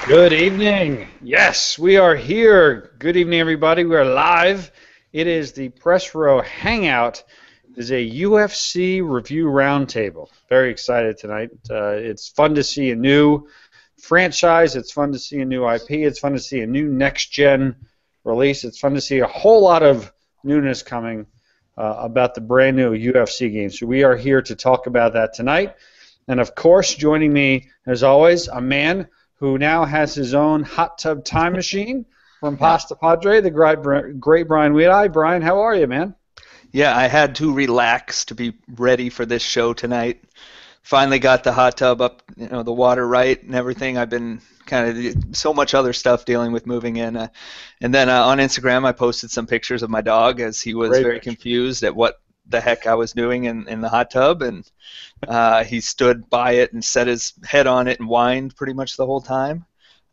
Good evening. Yes, we are here. Good evening, everybody. We are live. It is the Press Row Hangout. It is a UFC review roundtable. Very excited tonight. It's fun to see a new franchise. It's fun to see a new IP. It's fun to see a new next-gen release. It's fun to see a whole lot of newness coming about the brand new UFC game. So we are here to talk about that tonight. And, of course, joining me, as always, a man who now has his own hot tub time machine from Pasta Padre, the great Brian Weedeye. Brian, how are you, man? Yeah, I had to relax to be ready for this show tonight. Finally got the hot tub up, the water right and everything. I've been kind of so much other stuff dealing with moving in. And then on Instagram, I posted some pictures of my dog as he was very confused at what the heck I was doing in the hot tub, and he stood by it and set his head on it and whined pretty much the whole time.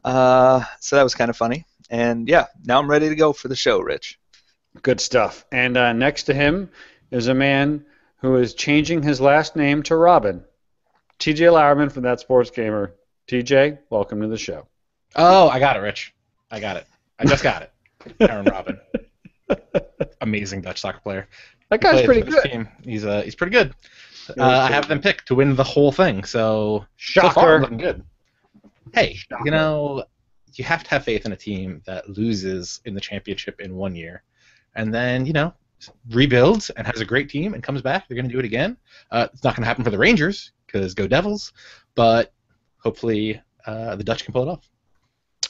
So that was kind of funny. And yeah, now I'm ready to go for the show, Rich. Good stuff. And next to him is a man who is changing his last name to Robin. TJ Lauerman from That Sports Gamer. TJ, welcome to the show. Oh, I got it, Rich. I got it. I just got it. Aaron Robin. Amazing Dutch soccer player. That guy's pretty good. Team. He's pretty good. I have them picked to win the whole thing, so shocker. So far, looking good. Hey, you have to have faith in a team that loses in the championship in 1 year, and then rebuilds and has a great team and comes back. They're going to do it again. It's not going to happen for the Rangers because go Devils, but hopefully the Dutch can pull it off.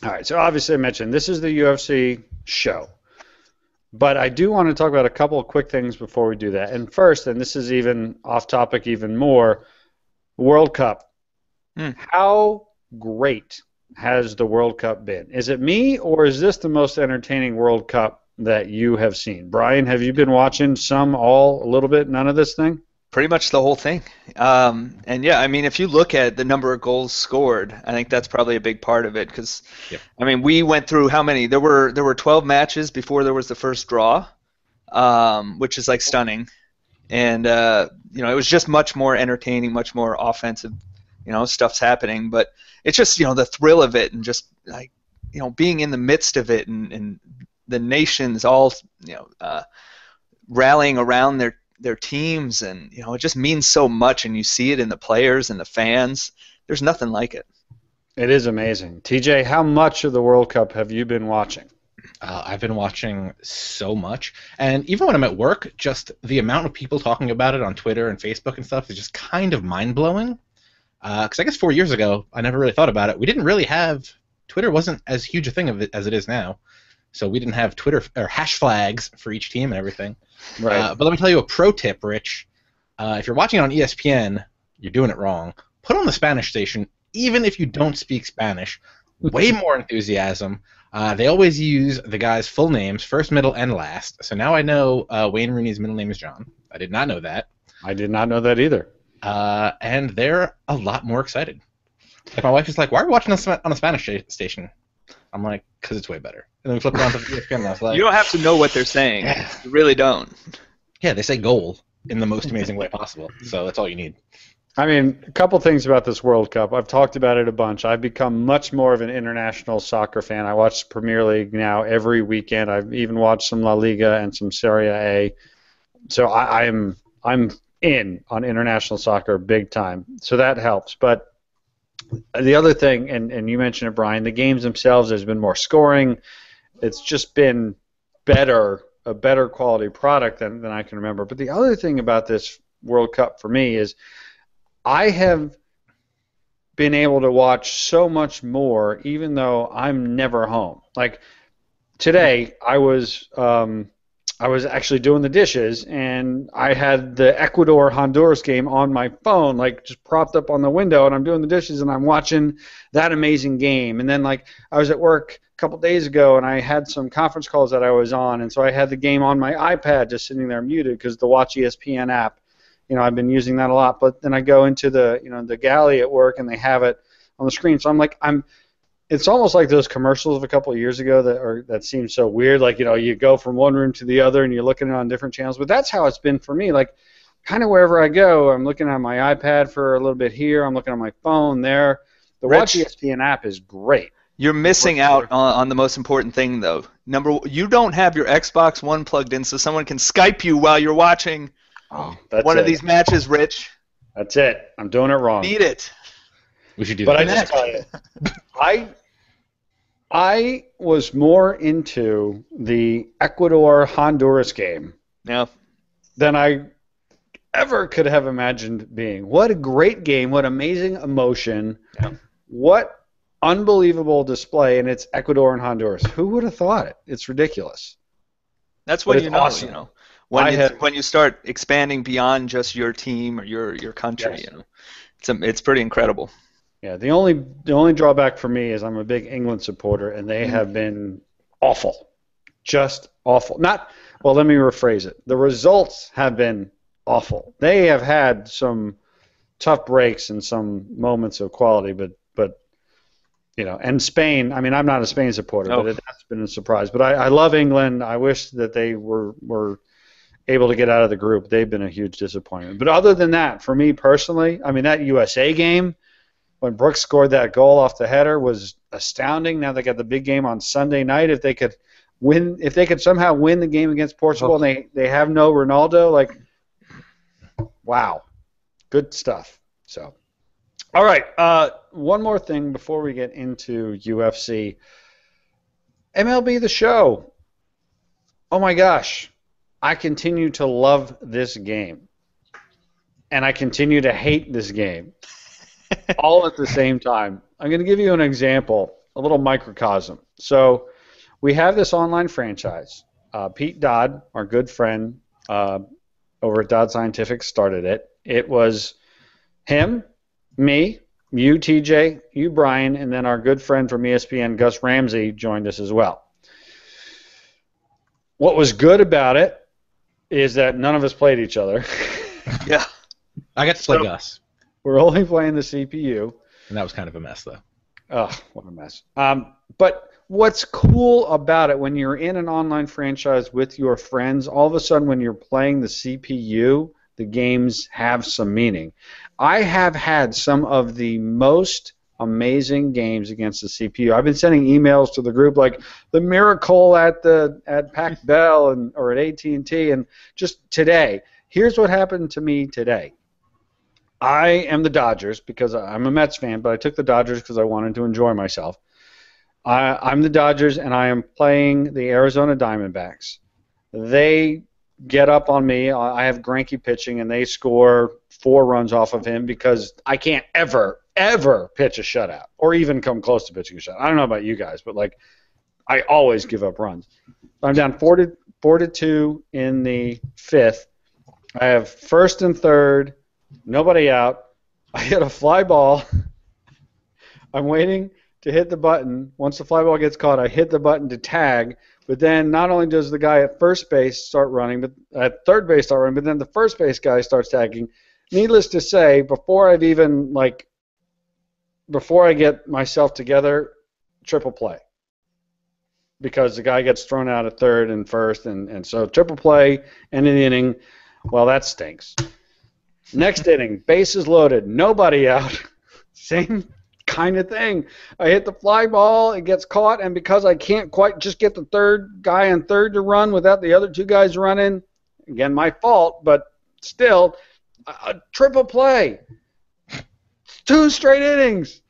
All right. So obviously, I mentioned this is the UFC show. But I do want to talk about a couple of quick things before we do that. And first, and this is even off topic even more, World Cup. How great has the World Cup been? Is it me, or is this the most entertaining World Cup that you have seen? Brian, have you been watching some, all, a little bit, none of this thing? Pretty much the whole thing. And yeah, I mean, if you look at the number of goals scored, I think that's probably a big part of it because, I mean, we went through how many? There were 12 matches before there was the first draw, which is like stunning. And, it was just much more entertaining, much more offensive, stuff's happening. But it's just, the thrill of it and just like, being in the midst of it and the nations all, rallying around their teams, and it just means so much, and you see it in the players and the fans. There's nothing like it. It is amazing. TJ, how much of the World Cup have you been watching? I've been watching so much, and even when I'm at work, just the amount of people talking about it on Twitter and Facebook and stuff is just kind of mind-blowing. Because I guess 4 years ago, I never really thought about it. We didn't really have Twitter wasn't as huge a thing of it as it is now. So we didn't have Twitter or hash flags for each team and everything. Right. But let me tell you a pro tip, Rich. If you're watching on ESPN, you're doing it wrong. Put on the Spanish station, even if you don't speak Spanish. Way more enthusiasm. They always use the guys' full names, first, middle, and last. So now I know Wayne Rooney's middle name is John. I did not know that. I did not know that either. And they're a lot more excited. Like my wife is like, "Why are we watching this on a Spanish station?" I'm like, "Because it's way better." And then we flip it on to ESPN, and I was like, you don't have to know what they're saying. Yeah. You really don't. Yeah, they say goal in the most amazing way possible. So that's all you need. I mean, a couple things about this World Cup. I've talked about it a bunch. I've become much more of an international soccer fan. I watch Premier League now every weekend. I've even watched some La Liga and some Serie A. So I'm in on international soccer big time. So that helps. But the other thing, and you mentioned it, Brian, the games themselves, there's been more scoring. It's just been a better quality product than I can remember. But the other thing about this World Cup for me is I have been able to watch so much more even though I'm never home. Like today I was actually doing the dishes, and I had the Ecuador-Honduras game on my phone, like just propped up on the window, and I'm doing the dishes, and I'm watching that amazing game. And then, like, I was at work a couple days ago, and I had some conference calls that I was on, and so I had the game on my iPad just sitting there muted because the Watch ESPN app, I've been using that a lot. But then I go into the galley at work, and they have it on the screen. So I'm like, it's almost like those commercials of a couple of years ago that seem so weird. Like, you go from one room to the other and you're looking on different channels. But that's how it's been for me. Like, kind of wherever I go, I'm looking at my iPad for a little bit here. I'm looking on my phone there. The Watch ESPN app is great. You're missing out on the most important thing, though. You don't have your Xbox One plugged in, so someone can Skype you while you're watching one of these matches, Rich. That's it. I'm doing it wrong. Need it. We should do but that. I just tell you, I was more into the Ecuador-Honduras game than I ever could have imagined being. What a great game. What amazing emotion. Yeah. What unbelievable display, and it's Ecuador and Honduras. Who would have thought it? It's ridiculous. That's when awesome. When you start expanding beyond just your team or your country, yes. It's pretty incredible. Yeah, the only drawback for me is I'm a big England supporter, and they have been awful, just awful. Let me rephrase it. The results have been awful. They have had some tough breaks and some moments of quality, but and Spain. I mean, I'm not a Spain supporter, but it has been a surprise. But I love England. I wish that they were able to get out of the group. They've been a huge disappointment. But other than that, for me personally, I mean, that USA game, when Brooks scored that goal off the header, was astounding. Now they got the big game on Sunday night. If they could somehow win the game against Portugal, and they have no Ronaldo, wow, good stuff. So, all right, one more thing before we get into UFC. MLB The Show. Oh my gosh, I continue to love this game, and I continue to hate this game. All at the same time. I'm going to give you an example, a little microcosm. So we have this online franchise. Pete Dodd, our good friend over at Dodd Scientific, started it. It was him, me, you, TJ, you, Brian, and then our good friend from ESPN, Gus Ramsey, joined us as well. What was good about it is that none of us played each other. Yeah. I got to play Gus. We're only playing the CPU. And that was kind of a mess, though. Oh, what a mess. But what's cool about it, when you're in an online franchise with your friends, all of a sudden when you're playing the CPU, the games have some meaning. I have had some of the most amazing games against the CPU. I've been sending emails to the group like the miracle at Pac Bell or at AT&T, and just today. Here's what happened to me today. I am the Dodgers because I'm a Mets fan, but I took the Dodgers because I wanted to enjoy myself. I'm the Dodgers, and I am playing the Arizona Diamondbacks. They get up on me. I have Greinke pitching, and they score 4 runs off of him because I can't ever pitch a shutout or even come close to pitching a shutout. I don't know about you guys, but I always give up runs. I'm down 4-2 in the 5th. I have first and third. Nobody out. I hit a fly ball. I'm waiting to hit the button. Once the fly ball gets caught, I hit the button to tag. But then not only does the guy at first base start running, but at third base start running, but then the first base guy starts tagging. Needless to say, before I get myself together, triple play. Because the guy gets thrown out at third and first, and so triple play, end of the inning. Well, that stinks. Next inning, bases loaded, nobody out. Same kind of thing. I hit the fly ball, it gets caught, and because I can't quite just get the third guy on third to run without the other 2 guys running, again, my fault, but still, a triple play. 2 straight innings.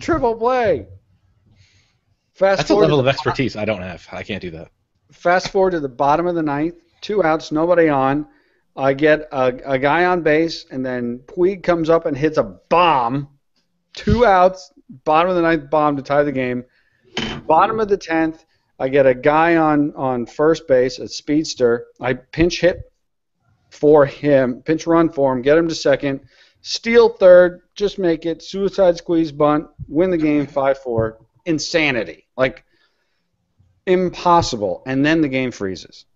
Triple play. That's a level of expertise I don't have. I can't do that. Fast forward to the bottom of the 9th, 2 outs, nobody on. I get a guy on base, and then Puig comes up and hits a bomb. 2 outs, bottom of the 9th bomb to tie the game. Bottom of the 10th, I get a guy on first base, a speedster. I pinch run for him, get him to second, steal third, just make it, suicide squeeze bunt, win the game 5-4. Insanity. Impossible. And then the game freezes.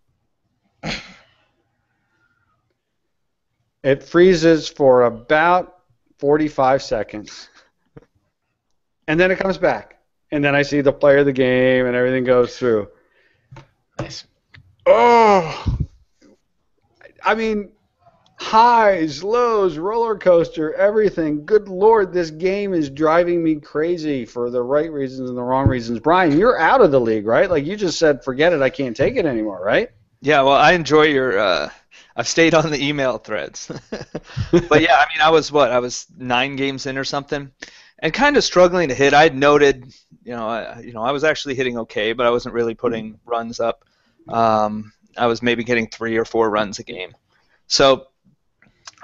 It freezes for about 45 seconds. And then it comes back. And then I see the player of the game and everything goes through. Nice. Oh! I mean, highs, lows, roller coaster, everything. Good Lord, this game is driving me crazy for the right reasons and the wrong reasons. Brian, you're out of the league, right? Like you just said, forget it, I can't take it anymore, right? Yeah, well, I enjoy your. I've stayed on the email threads, but yeah, I mean, I was 9 games in or something, and kind of struggling to hit. I had noted, I was actually hitting okay, but I wasn't really putting runs up. I was maybe getting 3 or 4 runs a game. So,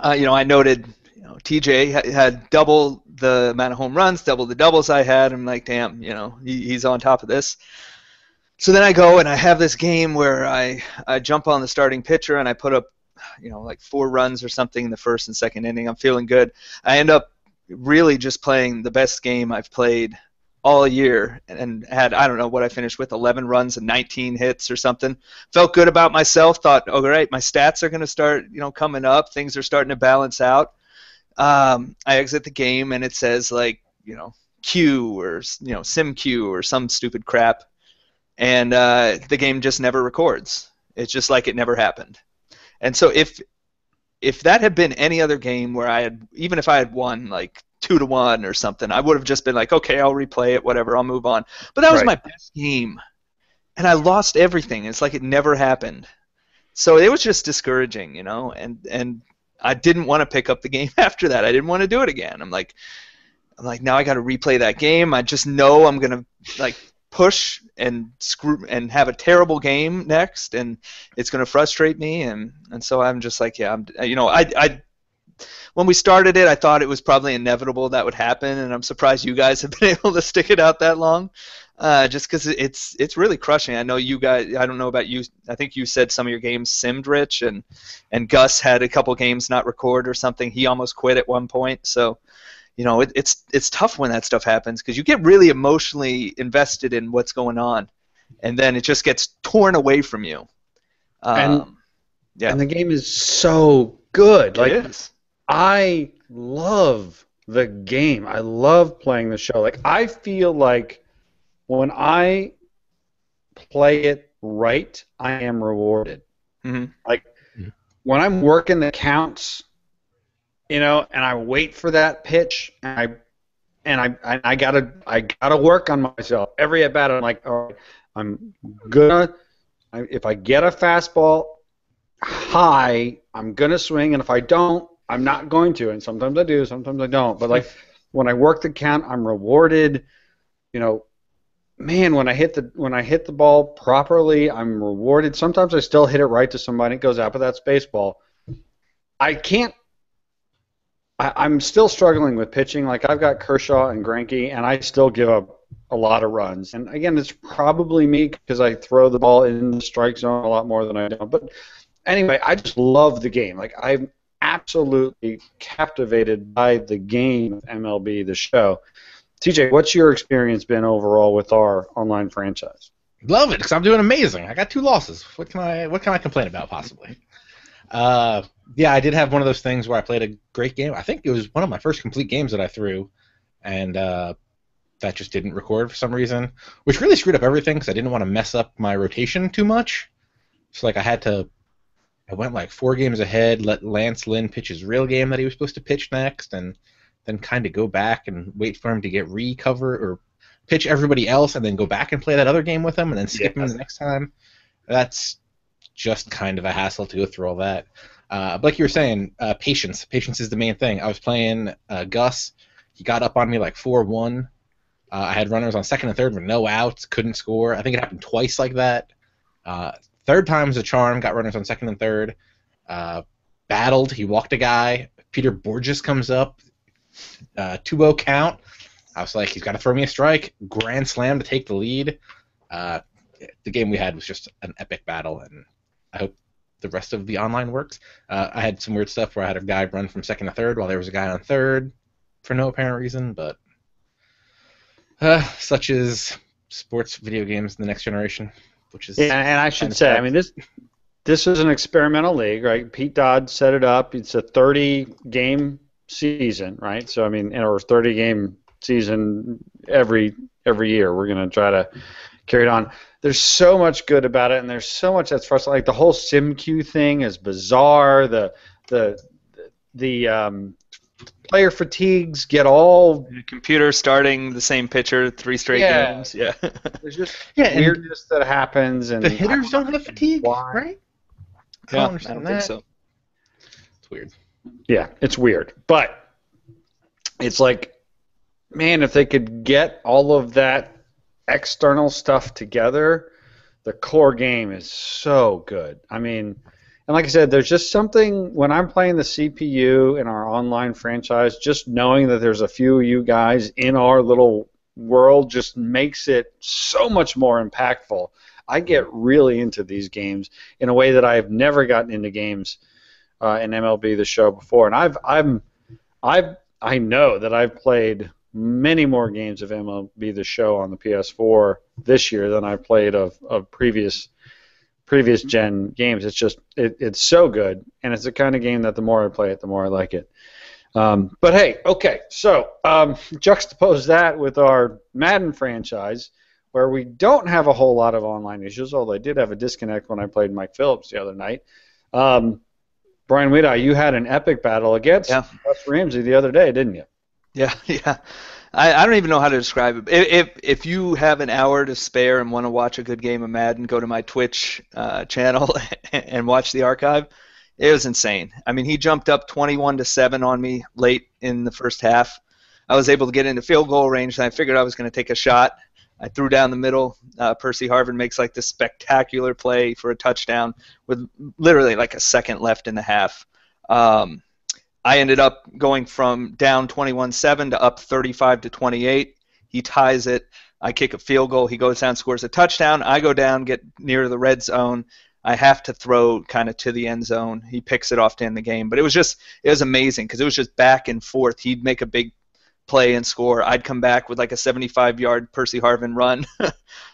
I noted, TJ had double the amount of home runs, double the doubles I had. I'm like, damn, he's on top of this. So then I go and I have this game where I jump on the starting pitcher and I put up, like 4 runs or something in the first and second inning. I'm feeling good. I end up really just playing the best game I've played all year and had, I don't know what I finished with, 11 runs and 19 hits or something. Felt good about myself. Thought, oh, great, my stats are going to start, coming up. Things are starting to balance out. I exit the game and it says like, Q or, sim Q or some stupid crap. And the game just never records. It's just like it never happened. And so if that had been any other game where even if I had won like 2-1 or something, I would have just been like, okay, I'll replay it, whatever, I'll move on. But that was my best game, and I lost everything. It's like it never happened. So it was just discouraging, and I didn't want to pick up the game after that. I didn't want to do it again. I'm like, now I got to replay that game. I just know I'm gonna like push and screw and have a terrible game next, and it's going to frustrate me, and so I'm just like, yeah, I when we started it, I thought it was probably inevitable that would happen, and I'm surprised you guys have been able to stick it out that long, just because it's really crushing. I know you guys, I don't know about you, I think you said some of your games simmed, Rich, and Gus had a couple games not record or something. He almost quit at one point, so it's tough when that stuff happens because you get really emotionally invested in what's going on, and then it just gets torn away from you. And the game is so good. Like, it is. I love the game. I love playing the show. Like, I feel like when I play it right, I am rewarded. Mm-hmm. Like, when I'm working the counts, and I wait for that pitch, and I gotta work on myself. Every at bat, I'm like, all right, if I get a fastball high, I'm gonna swing, and if I don't, I'm not going to. And sometimes I do, sometimes I don't. But like when I work the count, I'm rewarded. Man, when I hit the ball properly, I'm rewarded. Sometimes I still hit it right to somebody, it goes out, but that's baseball. I'm still struggling with pitching. Like, I've got Kershaw and Greinke, and I still give up a lot of runs. And again, it's probably me because I throw the ball in the strike zone a lot more than I don't. But anyway, I just love the game. Like, I'm absolutely captivated by the game of MLB The Show. TJ, what's your experience been overall with our online franchise? Love it, because I'm doing amazing. I got 2 losses. What can I complain about, possibly? Yeah, I did have one of those things where I played a great game. I think it was one of my first complete games that I threw, and that just didn't record for some reason, which really screwed up everything because I didn't want to mess up my rotation too much. So like I went like 4 games ahead, let Lance Lynn pitch his real game that he was supposed to pitch next, and then kind of go back and wait for him to get recover or pitch everybody else, and then go back and play that other game with him, and then skip him the next time. That's just kind of a hassle to go through all that. But like you were saying, patience. Patience is the main thing. I was playing Gus. He got up on me like 4-1. I had runners on second and third with no outs, couldn't score. I think it happened twice like that. Third time's a charm, got runners on second and third. Battled. He walked a guy. Peter Borges comes up. 2-0 count. I was like, he's got to throw me a strike. Grand slam to take the lead. The game we had was just an epic battle, and I hope the rest of the online works. I had some weird stuff where I had a guy run from second to third while there was a guy on third for no apparent reason, but such is sports video games in the next generation, which is... Yeah, and I should say, I mean, this is an experimental league, right? Pete Dodd set it up. It's a 30-game season, right? So, I mean, or 30-game season every year. We're going to try to carry it on. There's so much good about it, and there's so much that's frustrating. Like, the whole SimQ thing is bizarre. The the player fatigues get all The computer starting the same pitcher 3 straight games. Yeah. There's just Yeah, weirdness that happens, and the hitters don't have fatigue, why. right? I Yeah, don't understand think that. so. It's weird. Yeah, it's weird, but it's like, man, if they could get all of that external stuff together, the core game is so good. I mean, and like I said, there's just something when I'm playing the CPU in our online franchise, just knowing that there's a few of you guys in our little world just makes it so much more impactful. I get really into these games in a way that I've never gotten into games in MLB The Show before, and I know that I've played many more games of MLB The Show on the PS4 this year than I played of previous gen games. It's just it's so good, and it's the kind of game that the more I play it, the more I like it. But hey, okay, so juxtapose that with our Madden franchise, where we don't have a whole lot of online issues, although I did have a disconnect when I played Mike Phillips the other night. Brian Weedai, you had an epic battle against Russ Ramsey the other day, didn't you? Yeah. I don't even know how to describe it. If you have an hour to spare and want to watch a good game of Madden, go to my Twitch channel and watch the archive. It was insane. I mean, he jumped up 21-7 on me late in the first half. I was able to get into field goal range, and I figured I was going to take a shot. I threw down the middle. Percy Harvin makes like this spectacular play for a touchdown with literally like a second left in the half. I ended up going from down 21-7 to up 35-28. He ties it. I kick a field goal. He goes down, scores a touchdown. I go down, get near the red zone. I have to throw kind of to the end zone. He picks it off to end the game. But it was amazing because it was just back and forth. He'd make a big play and score. I'd come back with like a 75-yard Percy Harvin run.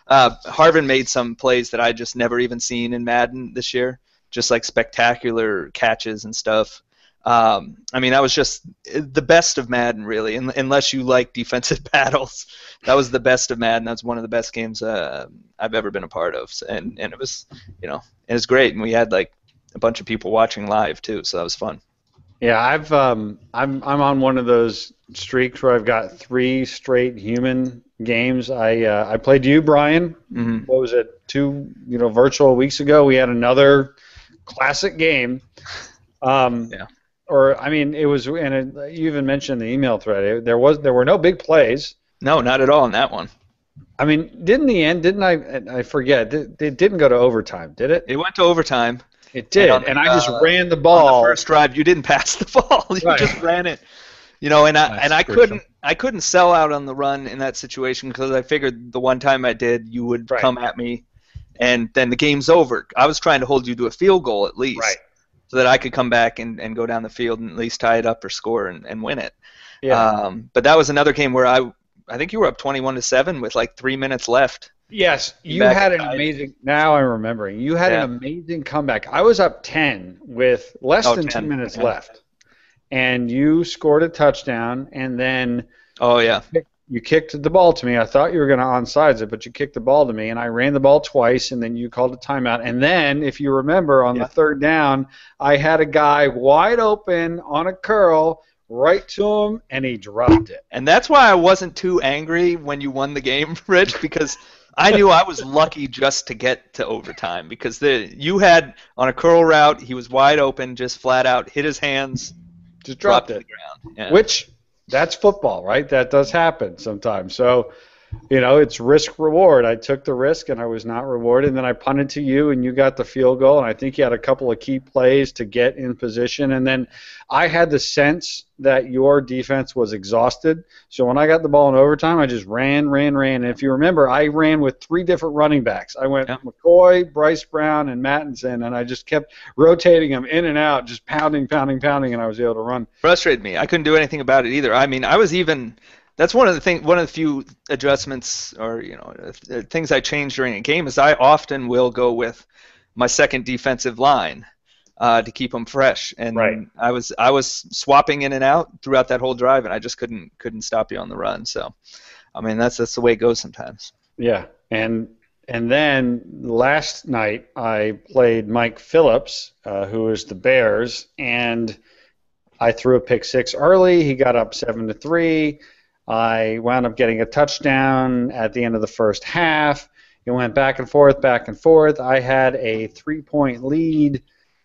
Harvin made some plays that I just never even seen in Madden this year, just like spectacular catches and stuff. I mean, that was just the best of Madden, really, unless you like defensive battles. That was the best of Madden. That was one of the best games I've ever been a part of, and it was, it was great. And we had like a bunch of people watching live too, so that was fun. Yeah, I'm on one of those streaks where I've got 3 straight human games. I played you, Brian. Mm-hmm. What was it? 2 virtual weeks ago. We had another classic game. Yeah. Or I mean, it was, and you even mentioned the email thread. There were no big plays. No, not at all in that one. I mean, didn't I forget? It didn't go to overtime, did it? It went to overtime. It did, and I just ran the ball. On the first drive, you didn't pass the ball. You just ran it. And I couldn't sell out on the run in that situation because I figured the one time I did, you would come at me, and then the game's over. I was trying to hold you to a field goal at least. Right. So that I could come back and go down the field and at least tie it up or score and win it. Yeah. But that was another game where I think you were up 21-7 with like 3 minutes left. Yes, you had an amazing. Now I'm remembering. You had an amazing comeback. I was up 10 with less than 2 minutes left, and you scored a touchdown, and then you kicked the ball to me. I thought you were going to onside it, but you kicked the ball to me, and I ran the ball twice, and then you called a timeout. And then, if you remember, on the third down, I had a guy wide open on a curl right to him, and he dropped it. And that's why I wasn't too angry when you won the game, Rich, because I knew I was lucky just to get to overtime because you had on a curl route, he was wide open, just flat out, hit his hands, just dropped it to the ground. Yeah. Which, that's football, right? That does happen sometimes. So, it's risk reward. I took the risk and I was not rewarded. And then I punted to you and you got the field goal. And I think you had a couple of key plays to get in position. And then I had the sense that your defense was exhausted. So when I got the ball in overtime, I just ran. And if you remember, I ran with 3 different running backs. I went McCoy, Bryce Brown, and Mattinson, and I just kept rotating them in and out, just pounding, and I was able to run. Frustrated me. I couldn't do anything about it either. I mean, I was even. That's one of the few adjustments or things I changed during a game is I often will go with my second defensive line to keep them fresh. And I was swapping in and out throughout that whole drive, and I just couldn't stop you on the run. So, I mean, that's the way it goes sometimes. Yeah, and And then last night I played Mike Phillips, who is the Bears, and I threw a pick six early. He got up 7-3. I wound up getting a touchdown at the end of the first half. It went back and forth, back and forth. I had a 3-point lead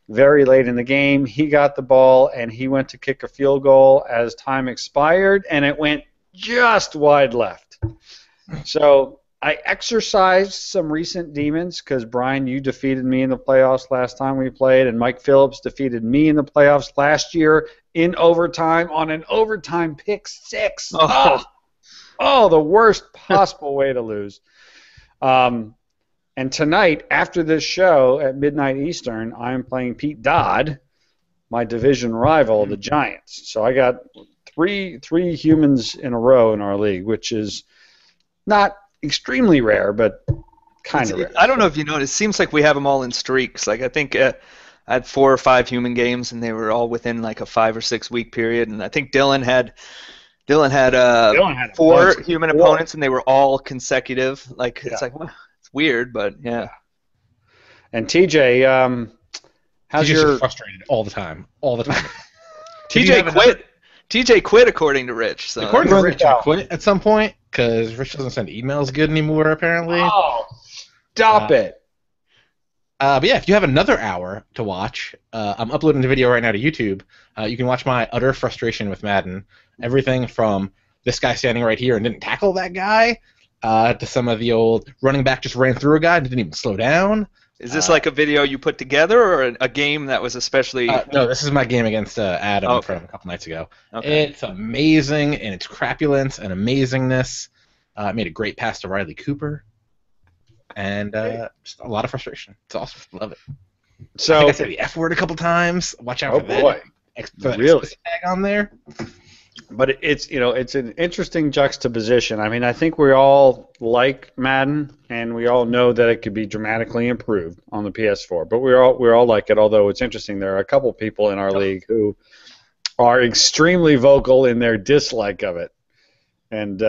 very late in the game. He got the ball, and he went to kick a field goal as time expired, and it went just wide left. So I exercised some recent demons because, Brian, you defeated me in the playoffs last time we played, and Mike Phillips defeated me in the playoffs last year in overtime on an overtime pick six. Oh, the worst possible way to lose. And tonight, after this show at midnight Eastern, I'm playing Pete Dodd, my division rival, the Giants. So I got three humans in a row in our league, which is not extremely rare, but kind of rare. I don't know if you noticed. It seems like we have them all in streaks. Like I think I had 4 or 5 human games, and they were all within like a 5 or 6 week period. And I think Dylan had 4 human opponents, and they were all consecutive. Like it's like, well, it's weird, but yeah. And TJ, how's your frustrated all the time? TJ quit according to Rich. So. According to Rich, I quit at some point because Rich doesn't send emails good anymore, apparently. Oh, stop it. But yeah, if you have another hour to watch, I'm uploading the video right now to YouTube. You can watch my utter frustration with Madden. Everything from this guy standing right here and didn't tackle that guy, to some of the old running back just ran through a guy and didn't even slow down. Is this like a video you put together or a game that was especially... No, this is my game against Adam from a couple nights ago. Okay. It's amazing in its crapulence and amazingness. I made a great pass to Riley Cooper. And just a lot of frustration. It's awesome. Love it. So, I think I said the F word a couple times. Watch out for that. Boy. Really? Tag on there. But it's an interesting juxtaposition. I mean, I think we all like Madden, and we all know that it could be dramatically improved on the PS4. But we all like it. Although it's interesting, there are a couple people in our league who are extremely vocal in their dislike of it, and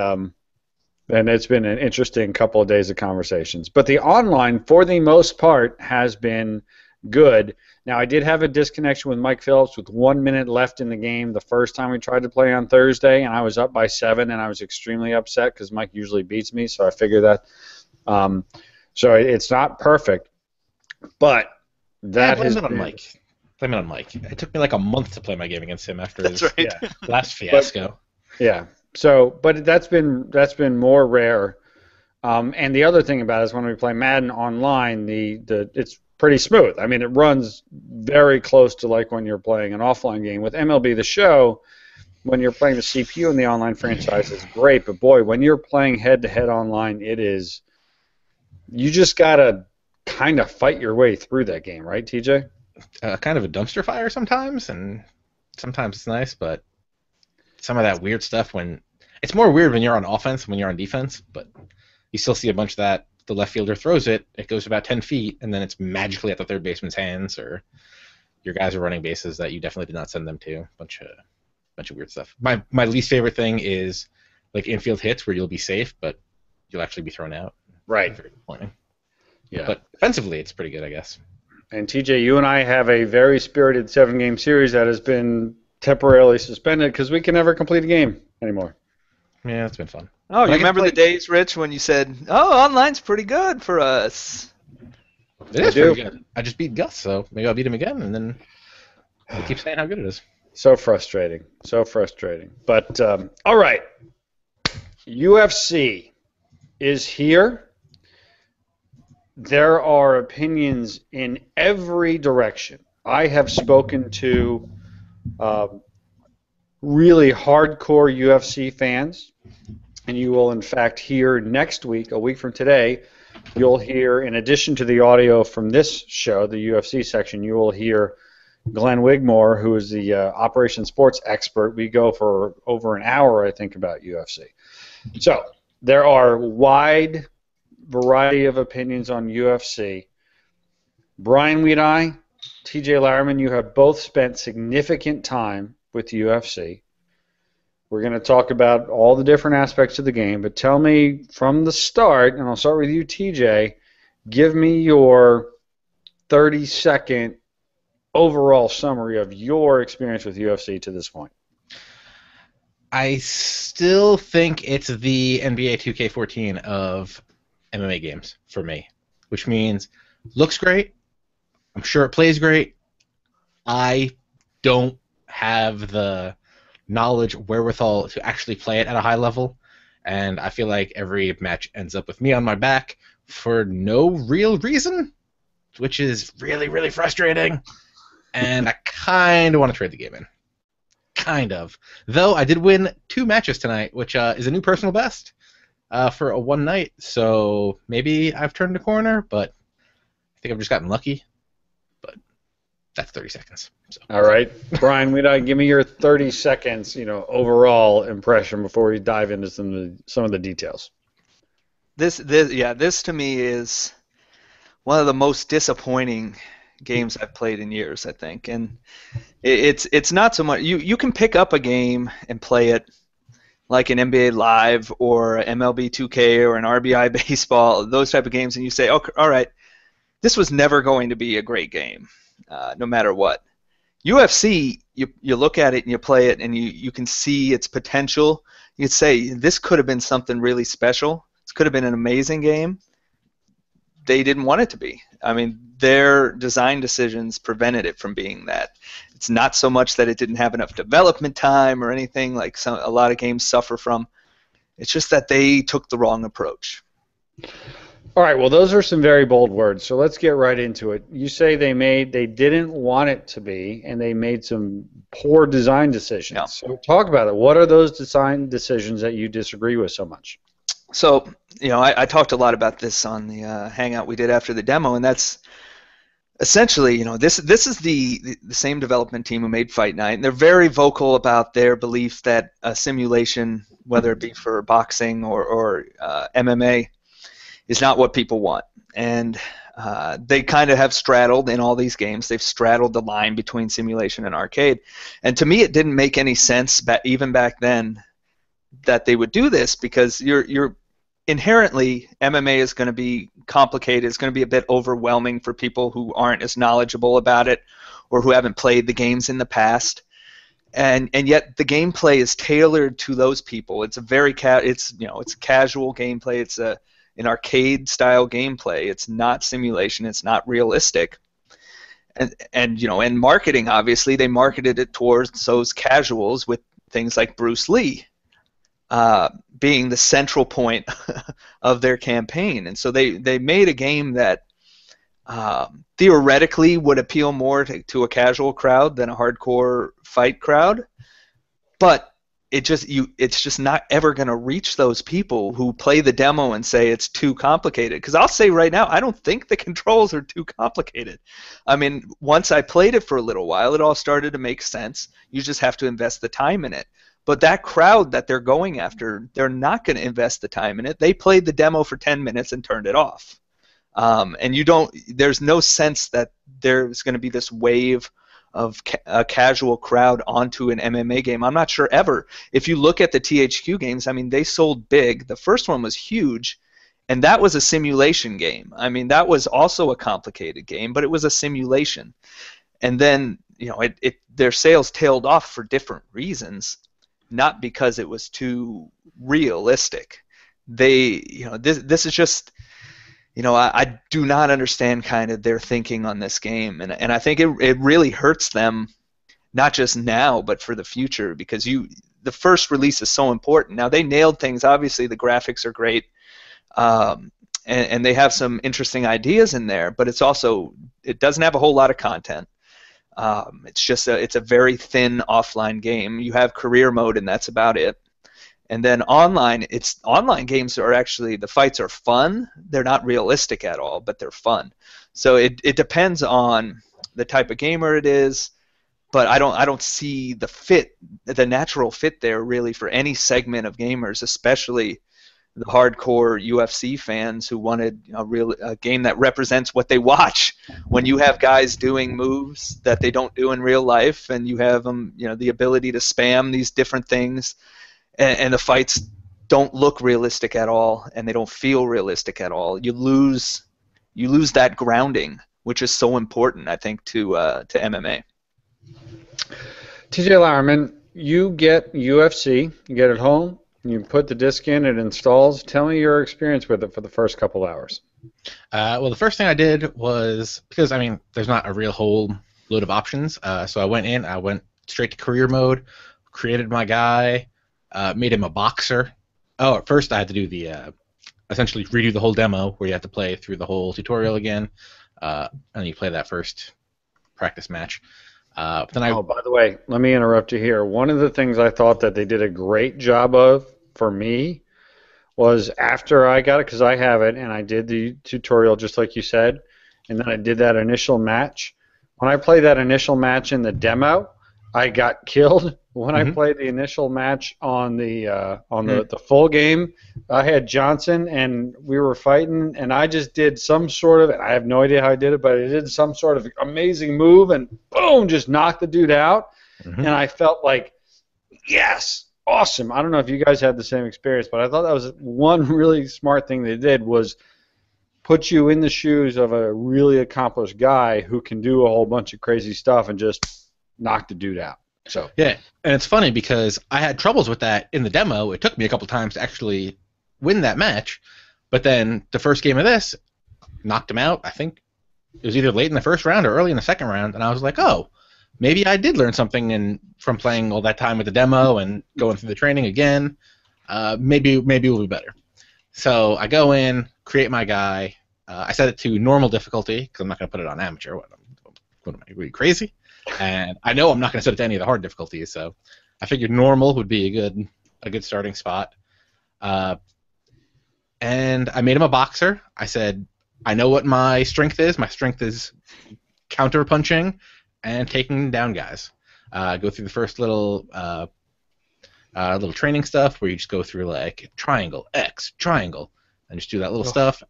it's been an interesting couple of days of conversations. But the online, for the most part, has been good. Now, I did have a disconnection with Mike Phillips with 1 minute left in the game the first time we tried to play on Thursday, and I was up by 7, and I was extremely upset because Mike usually beats me, so I figured that. So it's not perfect, but that has been... Blame it on Mike. It took me like a month to play my game against him after his last fiasco. But that's been more rare. And the other thing about it is when we play Madden online, it's pretty smooth. I mean, it runs very close to like when you're playing an offline game. With MLB The Show, when you're playing the CPU in the online franchise, it's great. But boy, when you're playing head-to-head online, you just gotta kind of fight your way through that game, right, TJ? Kind of a dumpster fire sometimes, and sometimes it's nice, but some of that weird stuff it's more weird when you're on offense than when you're on defense, but you still see a bunch of that. The left fielder throws it goes about 10 feet, and then it's magically at the third baseman's hands, or your guys are running bases that you definitely did not send them to. Bunch of weird stuff. My least favorite thing is like infield hits where you'll be safe, but you'll actually be thrown out. Right. Very disappointing. Yeah. But defensively, it's pretty good, I guess. And TJ, you and I have a very spirited 7-game series that has been temporarily suspended because we can never complete a game anymore. Yeah, it's been fun. Oh, you remember the days, Rich, when you said, online's pretty good for us? It is pretty good. I just beat Gus, so maybe I'll beat him again, and then I keep saying how good it is. So frustrating. But, all right. UFC is here. There are opinions in every direction. I have spoken to really hardcore UFC fans, and you will, in fact, hear next week, a week from today, you'll hear, in addition to the audio from this show, the UFC section, you will hear Glenn Wigmore, who is the Operation Sports expert. We go for over an hour, I think, about UFC. So there are wide variety of opinions on UFC. Brian Weedeye, TJ Larriman, you have both spent significant time with UFC. We're going to talk about all the different aspects of the game, but tell me from the start, and I'll start with you, TJ, Give me your 30-second overall summary of your experience with UFC to this point. I still think it's the NBA 2K14 of MMA games for me, which means looks great. I'm sure it plays great. I don't have the knowledge, wherewithal to actually play it at a high level, and I feel like every match ends up with me on my back for no real reason, which is really, really frustrating, and I kind of want to trade the game in. Kind of. Though I did win 2 matches tonight, which is a new personal best for a one night, so maybe I've turned a corner, but I think I've just gotten lucky. But that's 30 seconds. So. All right. Brian, give me your 30 seconds, overall impression before we dive into some of the details. This to me is one of the most disappointing games I've played in years, I think. And it's not so much you can pick up a game and play it like an NBA Live or MLB 2K or an RBI baseball, those type of games, and you say, okay, all right, this was never going to be a great game, no matter what. UFC, you look at it and you play it and you can see its potential. You'd say this could have been something really special. This could have been an amazing game. They didn't want it to be. I mean, their design decisions prevented it from being that. It's not so much that it didn't have enough development time or anything like a lot of games suffer from. It's just that they took the wrong approach. All right, well, those are some very bold words, so let's get right into it. You say they didn't want it to be, and they made some poor design decisions. Yeah. So talk about it. What are those design decisions that you disagree with so much? So, I talked a lot about this on the Hangout we did after the demo, and that's essentially, this is the same development team who made Fight Night, and they're very vocal about their belief that a simulation, whether it be for boxing or MMA, is not what people want. And they kind of have straddled in all these games. They've straddled the line between simulation and arcade. And to me, it didn't make any sense even back then that they would do this, because you're inherently, MMA is going to be complicated. It's going to be a bit overwhelming for people who aren't as knowledgeable about it or who haven't played the games in the past. And yet the gameplay is tailored to those people. It's a very it's casual gameplay. It's an arcade style gameplay. It's not simulation. It's not realistic. And marketing, obviously, they marketed it towards those casuals with things like Bruce Lee being the central point of their campaign. And so they made a game that theoretically would appeal more to a casual crowd than a hardcore fight crowd, but it's just not ever going to reach those people who play the demo and say it's too complicated. Because I'll say right now, I don't think the controls are too complicated. I mean, once I played it for a little while, it all started to make sense. You just have to invest the time in it. But that crowd that they're going after, they're not going to invest the time in it. They played the demo for 10 minutes and turned it off. And there's no sense that there's going to be this wave of a casual crowd onto an MMA game. I'm not sure ever. If you look at the THQ games, I mean, they sold big. The first one was huge, and that was a simulation game. I mean, that was also a complicated game, but it was a simulation. And then, their sales tailed off for different reasons, not because it was too realistic. This is just, I do not understand kind of their thinking on this game, and I think it really hurts them, not just now, but for the future, because the first release is so important. Now, they nailed things. Obviously, the graphics are great, and they have some interesting ideas in there, but it doesn't have a whole lot of content. It's a very thin offline game. You have career mode, and that's about it. And then online games are actually, the fights are fun. They're not realistic at all, but they're fun. So it depends on the type of gamer it is, but I don't see the natural fit there really for any segment of gamers, especially the hardcore UFC fans who wanted a game that represents what they watch. When you have guys doing moves that they don't do in real life, and you have them, the ability to spam these different things, and the fights don't look realistic at all, and they don't feel realistic at all, you lose you lose that grounding, which is so important, I think, to MMA. TJ Lauerman, you get UFC, you get it home, you put the disc in, it installs. Tell me your experience with it for the first couple hours. Well, the first thing I did was, because, I mean, there's not a real whole load of options, so I went straight to career mode, created my guy, made him a boxer. Oh, at first I had to do the, essentially redo the whole demo, where you have to play through the whole tutorial again, and you play that first practice match. By the way, let me interrupt you here. One of the things I thought that they did a great job of for me was after I got it, because I have it, and I did the tutorial just like you said, and then I did that initial match. When I played that initial match in the demo, I got killed. When I played the initial match on the full game, I had Johnson, and we were fighting, and I just did some sort of, I have no idea how I did it, but I did some sort of amazing move, and boom, just knocked the dude out, and I felt like, yes, awesome. I don't know if you guys had the same experience, but I thought that was one really smart thing they did was put you in the shoes of a really accomplished guy who can do a whole bunch of crazy stuff and just knock the dude out. So yeah, and it's funny because I had troubles with that in the demo. It took me a couple times to actually win that match, but then the first game of this knocked him out. I think it was either late in the first round or early in the second round, and I was like, oh, maybe I did learn something from playing all that time with the demo and going through the training again. Maybe we'll be better. So I go in, create my guy. I set it to normal difficulty because I'm not going to put it on amateur. What am I, are you crazy? And I know I'm not going to set it to any of the hard difficulties, so I figured normal would be a good starting spot. And I made him a boxer. I said, I know what my strength is. My strength is counter-punching and taking down guys. Go through the first little training stuff where you just go through like triangle, X, triangle, and just do that little stuff.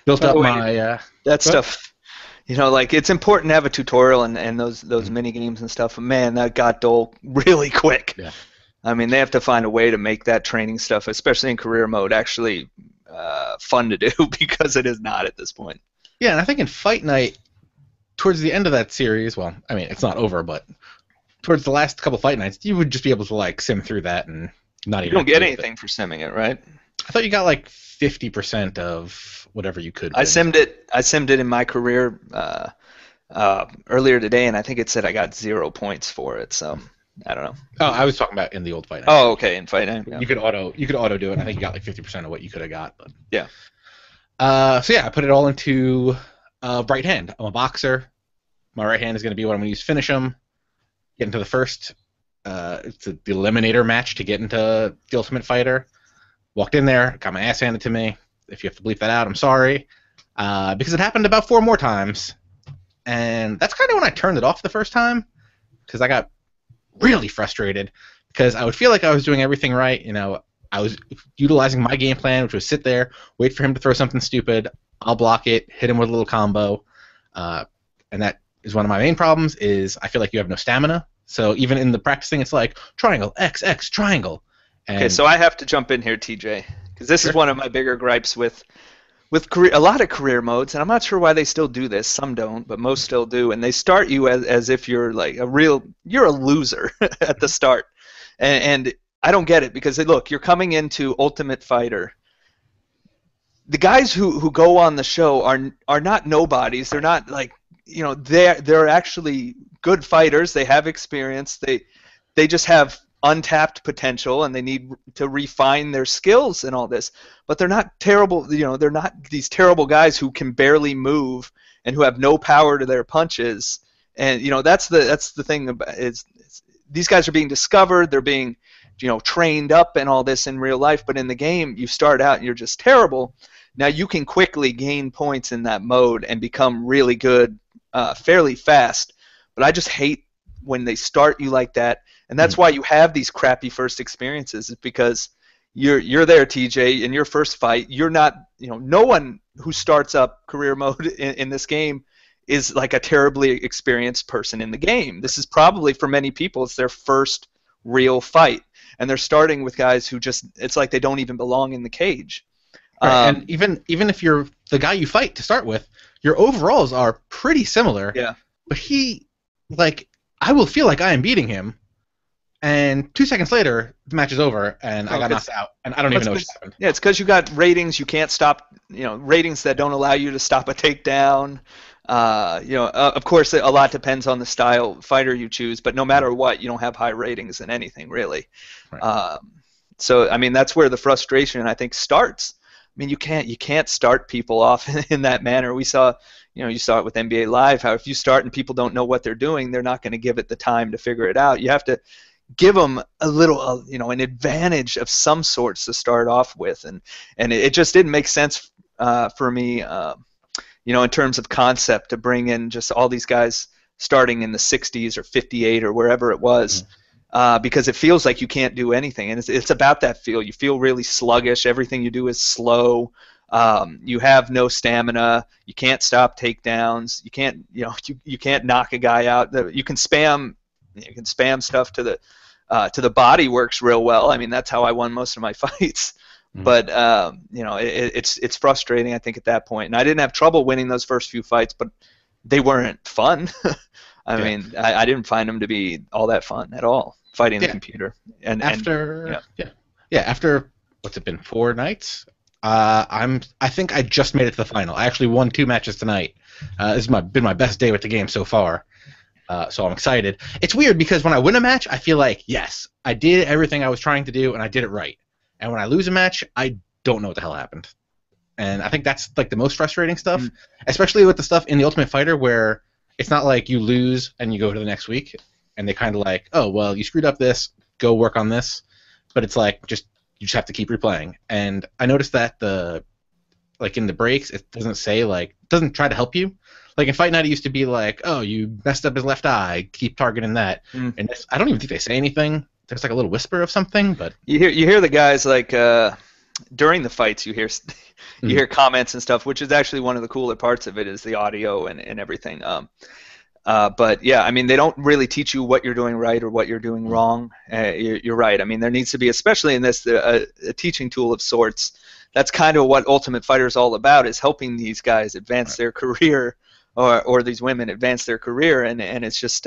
Built up that stuff. You know, like it's important to have a tutorial and those mini games and stuff. But man, that got dull really quick. Yeah. I mean, they have to find a way to make that training stuff, especially in career mode, actually fun to do because it is not at this point. Yeah, and I think in Fight Night, towards the end of that series, well, I mean, it's not over, but towards the last couple Fight Nights, you would just be able to like sim through that and not even. You don't get anything for simming it, right? I thought you got like 50% of whatever you could. I simmed it in my career earlier today, and I think it said I got 0 points for it. So I don't know. Oh, I was talking about in the old Fight Night. Oh, okay, in Fight Night. Yeah. You could auto do it. And I think you got like 50% of what you could have got. But yeah. So yeah, I put it all into right hand. I'm a boxer. My right hand is going to be what I'm going to use to finish him. Get into the first. It's the eliminator match to get into the Ultimate Fighter. Walked in there, got my ass handed to me. If you have to bleep that out, I'm sorry. Because it happened about 4 more times. And that's kind of when I turned it off the first time. Because I got really frustrated. Because I would feel like I was doing everything right. You know, I was utilizing my game plan, which was sit there, wait for him to throw something stupid. I'll block it, hit him with a little combo. And that is one of my main problems, is I feel like you have no stamina. So even in the practicing, it's like, triangle, X, X, triangle. And okay, so I have to jump in here, TJ, because this is one of my bigger gripes with a lot of career modes, and I'm not sure why they still do this. Some don't, but most still do, and they start you as if you're like you're a loser at the start, and I don't get it because look, you're coming into Ultimate Fighter. The guys who go on the show are not nobodies. They're not like, you know, they're actually good fighters. They have experience. They just have untapped potential, and they need to refine their skills and all this. But they're not terrible. You know, they're not these terrible guys who can barely move and who have no power to their punches. And you know, that's the thing about these guys are being discovered. They're being, you know, trained up and all this in real life. But in the game, you start out and you're just terrible. Now you can quickly gain points in that mode and become really good fairly fast. But I just hate when they start you like that. And that's why you have these crappy first experiences, is because you're there, TJ, in your first fight. You're not, you know, no one who starts up career mode in this game is like a terribly experienced person in the game. This is probably, for many people, it's their first real fight. And they're starting with guys who just, it's like they don't even belong in the cage. Right. And even if you're the guy you fight to start with, your overalls are pretty similar. Yeah. But I will feel like I am beating him, and 2 seconds later, the match is over, and I got knocked out, and I don't even know what happened. Yeah, it's because you got ratings you can't stop. Ratings that don't allow you to stop a takedown. Of course, a lot depends on the style fighter you choose, but no matter what, you don't have high ratings in anything really. Right. So I mean, that's where the frustration I think starts. I mean, you can't start people off in that manner. We saw, you saw it with NBA Live, how if you start and people don't know what they're doing, they're not going to give it the time to figure it out. You have to give them a little, an advantage of some sorts to start off with, and it just didn't make sense for me, in terms of concept, to bring in just all these guys starting in the 60s or 58 or wherever it was. Mm-hmm. Because it feels like you can't do anything, and it's about that feel. You feel really sluggish. Everything you do is slow. You have no stamina. You can't stop takedowns. You can't, you can't knock a guy out. You can spam stuff to the body. Works real well. I mean, that's how I won most of my fights. Mm-hmm. But it's frustrating, I think, at that point. And I didn't have trouble winning those first few fights, but they weren't fun. I mean, I didn't find them to be all that fun at all. Fighting the computer, after what's it been, 4 nights? I think I just made it to the final. I actually won 2 matches tonight. This has been my best day with the game so far. So I'm excited. It's weird because when I win a match, I feel like yes, I did everything I was trying to do and I did it right. And when I lose a match, I don't know what the hell happened. And I think that's like the most frustrating stuff, especially with the stuff in the Ultimate Fighter where it's not like you lose and you go to the next week. And they kind of like, oh, well, you screwed up this, go work on this. But it's like, you just have to keep replaying. And I noticed that in the breaks, it doesn't say, doesn't try to help you. Like in Fight Night, it used to be like, oh, you messed up his left eye, keep targeting that. And I don't even think they say anything. There's like a little whisper of something, but... You hear the guys, during the fights, you hear comments and stuff, which is actually one of the cooler parts of it, is the audio and everything. But yeah, I mean, they don't really teach you what you're doing right or what you're doing wrong. You're right. I mean, there needs to be, especially in this, a teaching tool of sorts. That's kind of what Ultimate Fighter is all about, is helping these guys advance their career, or these women advance their career. And it's just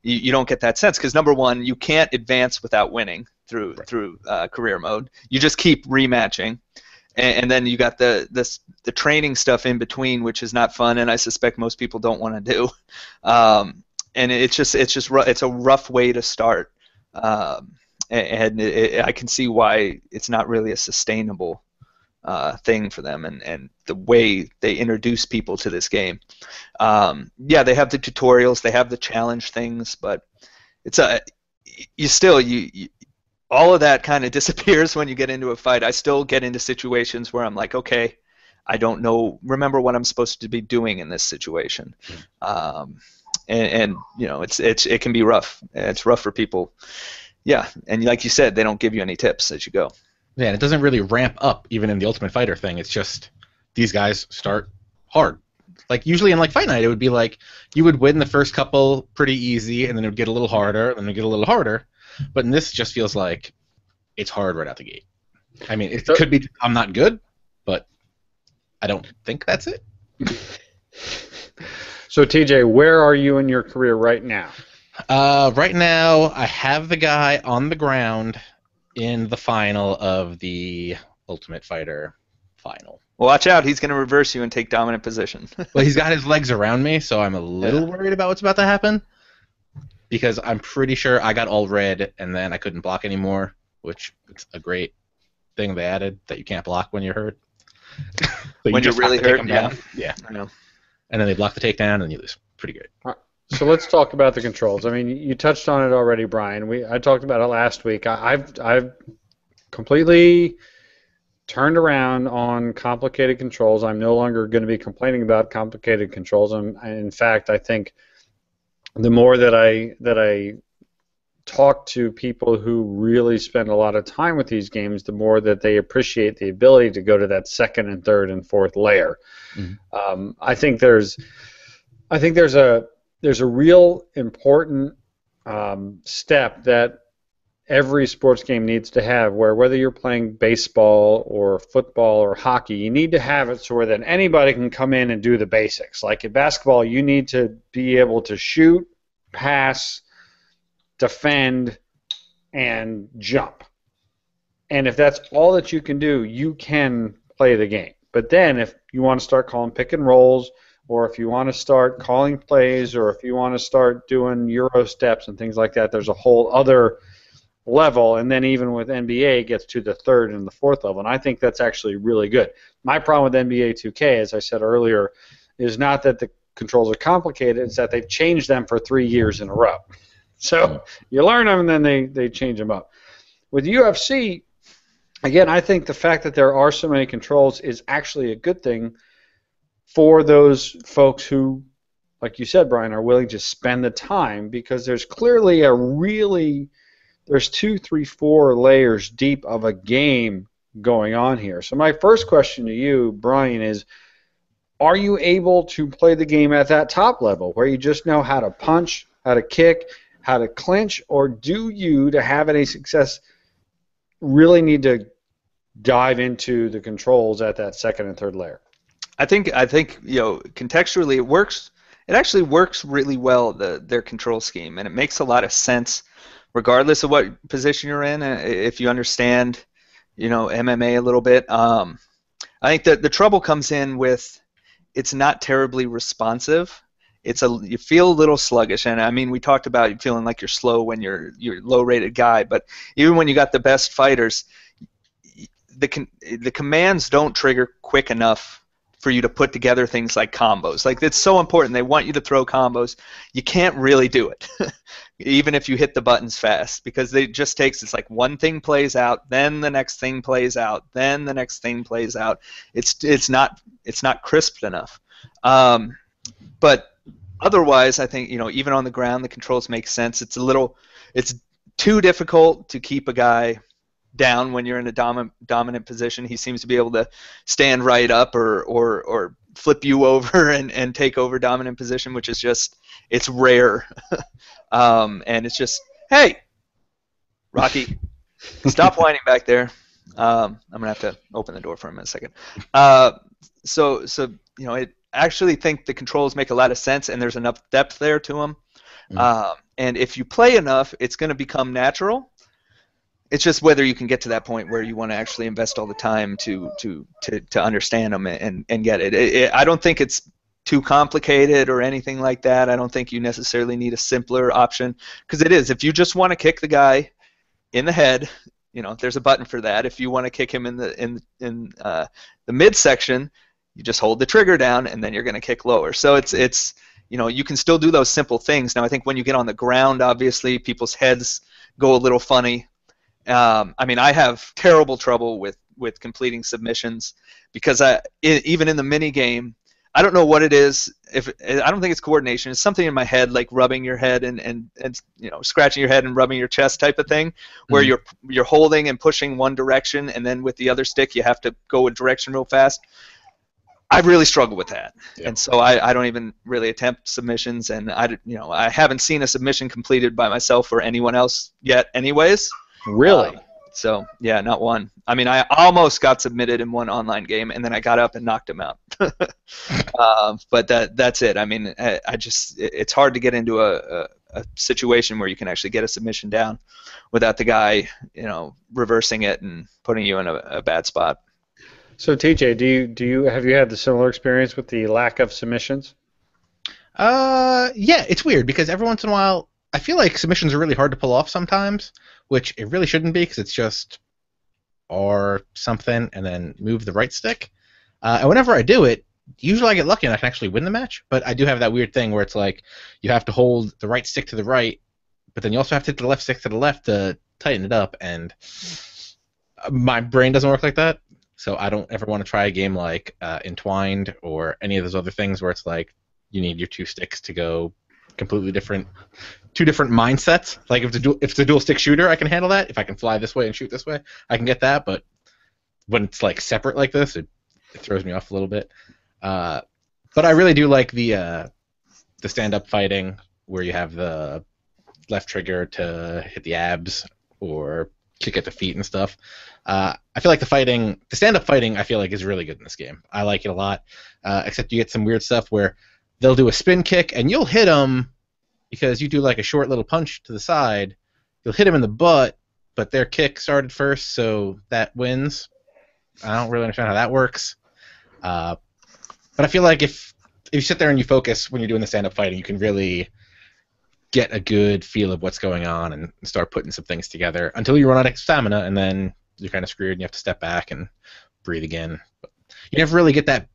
you don't get that sense because, number one, you can't advance without winning through career mode. You just keep rematching. And then you got the training stuff in between, which is not fun, and I suspect most people don't want to do. And it's a rough way to start, and I can see why it's not really a sustainable thing for them, and the way they introduce people to this game. They have the tutorials, they have the challenge things, but it's all of that kind of disappears when you get into a fight. I still get into situations where I'm like, okay, I don't remember what I'm supposed to be doing in this situation. It can be rough. It's rough for people. Yeah, and like you said, they don't give you any tips as you go. Yeah, and it doesn't really ramp up even in the Ultimate Fighter thing. It's just these guys start hard. Like usually in Fight Night, it would be like you would win the first couple pretty easy, and then it would get a little harder, and then it would get a little harder. But in this, just feels like it's hard right out the gate. I mean, it could be I'm not good, but I don't think that's it. So, TJ, where are you in your career right now? Right now, I have the guy on the ground in the final of the Ultimate Fighter final. Well, watch out. He's going to reverse you and take dominant position. Well, he's got his legs around me, so I'm a little worried about what's about to happen. Because I'm pretty sure I got all red, and then I couldn't block anymore, which is a great thing they added, that you can't block when you're hurt. When you're really hurt, yeah. I know. And then they block the takedown, and you lose. Pretty good. So let's talk about the controls. I mean, you touched on it already, Brian. I talked about it last week. I've completely turned around on complicated controls. I'm no longer going to be complaining about complicated controls. In fact, I think the more that I talk to people who really spend a lot of time with these games, the more that they appreciate the ability to go to that second and third and fourth layer. Mm-hmm. I think there's a real important step that every sports game needs to have, where whether you're playing baseball or football or hockey, you need to have it so where then anybody can come in and do the basics. Like in basketball, you need to be able to shoot, pass, defend, and jump. And if that's all that you can do, you can play the game. But then if you want to start calling pick and rolls, or if you want to start calling plays, or if you want to start doing Euro steps and things like that, there's a whole other level. And then even with NBA, it gets to the third and the fourth level. And I think that's actually really good. My problem with NBA 2K, as I said earlier, is not that the controls are complicated, it's that they've changed them for 3 years in a row. So you learn them and then they change them up. With UFC, again, I think the fact that there are so many controls is actually a good thing for those folks who, like you said, Brian, are willing to spend the time, because there's clearly there's 2, 3, 4 layers deep of a game going on here. So my first question to you, Brian, is are you able to play the game at that top level where you just know how to punch, how to kick, how to clinch, or do you, to have any success, really need to dive into the controls at that second and third layer? I think contextually it works. It actually works really well, their control scheme, and it makes a lot of sense regardless of what position you're in. If you understand, MMA a little bit. I think that the trouble comes in with it's not terribly responsive. You feel a little sluggish, and I mean we talked about feeling like you're slow when you're a low-rated guy, but even when you got the best fighters, the commands don't trigger quick enough for you to put together things like combos. Like, it's so important. They want you to throw combos. You can't really do it, even if you hit the buttons fast, because it just takes, it's like one thing plays out, then the next thing plays out, then the next thing plays out. It's not crisp enough. But otherwise, I think, even on the ground, the controls make sense. It's too difficult to keep a guy down when you're in a dominant position. He seems to be able to stand right up or flip you over and take over dominant position, which is just, it's rare. And it's just, hey, Rocky, stop whining back there. I'm gonna have to open the door for him in a second. So I actually think the controls make a lot of sense, and there's enough depth there to them. And if you play enough, it's going to become natural. It's just whether you can get to that point where you want to actually invest all the time to understand them and get it. I don't think it's too complicated or anything like that. I don't think you necessarily need a simpler option, because it is. If you just want to kick the guy in the head, there's a button for that. If you want to kick him in the midsection, you just hold the trigger down and then you're going to kick lower. So it's you can still do those simple things. Now I think when you get on the ground, obviously people's heads go a little funny. I have terrible trouble with completing submissions, because even in the mini game, I don't know what it is. I don't think it's coordination. It's something in my head, like rubbing your head and scratching your head and rubbing your chest type of thing, where you're holding and pushing one direction, and then with the other stick you have to go a direction real fast. I really struggle with that, and so I don't even really attempt submissions, and I haven't seen a submission completed by myself or anyone else yet, anyways. Really? So yeah, not one. I almost got submitted in one online game, and then I got up and knocked him out. But that's it. It's hard to get into a situation where you can actually get a submission down without the guy, reversing it and putting you in a bad spot. So TJ, have you had the similar experience with the lack of submissions? Yeah, it's weird, because every once in a while I feel like submissions are really hard to pull off sometimes, which it really shouldn't be, because it's just or something and then move the right stick. And whenever I do it, usually I get lucky and I can actually win the match. But I do have that weird thing where it's like you have to hold the right stick to the right, but then you also have to hit the left stick to the left to tighten it up. And my brain doesn't work like that, so I don't ever want to try a game like Entwined or any of those other things where it's like you need your two sticks to go completely different, two different mindsets. Like if it's a dual stick shooter, I can handle that. If I can fly this way and shoot this way, I can get that. But when it's like separate like this, it throws me off a little bit. But I really do like the stand-up fighting where you have the left trigger to hit the abs or kick at the feet and stuff. I feel like the stand-up fighting, I feel like is really good in this game. I like it a lot, except you get some weird stuff where they'll do a spin kick and you'll hit them because you do like a short little punch to the side. You'll hit them in the butt, but their kick started first, so that wins. I don't really understand how that works. But I feel like if you sit there and you focus when you're doing the stand-up fighting, you can really get a good feel of what's going on and start putting some things together until you run out of stamina, and then you're kind of screwed and you have to step back and breathe again. But you never really get that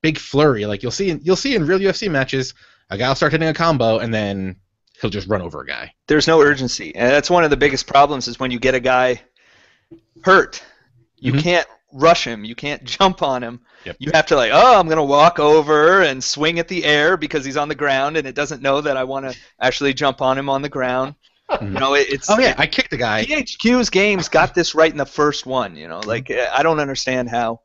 big flurry. Like you'll see in real UFC matches, a guy will start hitting a combo and then he'll just run over a guy. There's no urgency, and that's one of the biggest problems is when you get a guy hurt. You can't rush him. You can't jump on him. Yep. You have to I'm going to walk over and swing at the air because he's on the ground and it doesn't know that I want to actually jump on him on the ground. It's I kicked the guy. THQ's games got this right in the first one. I don't understand how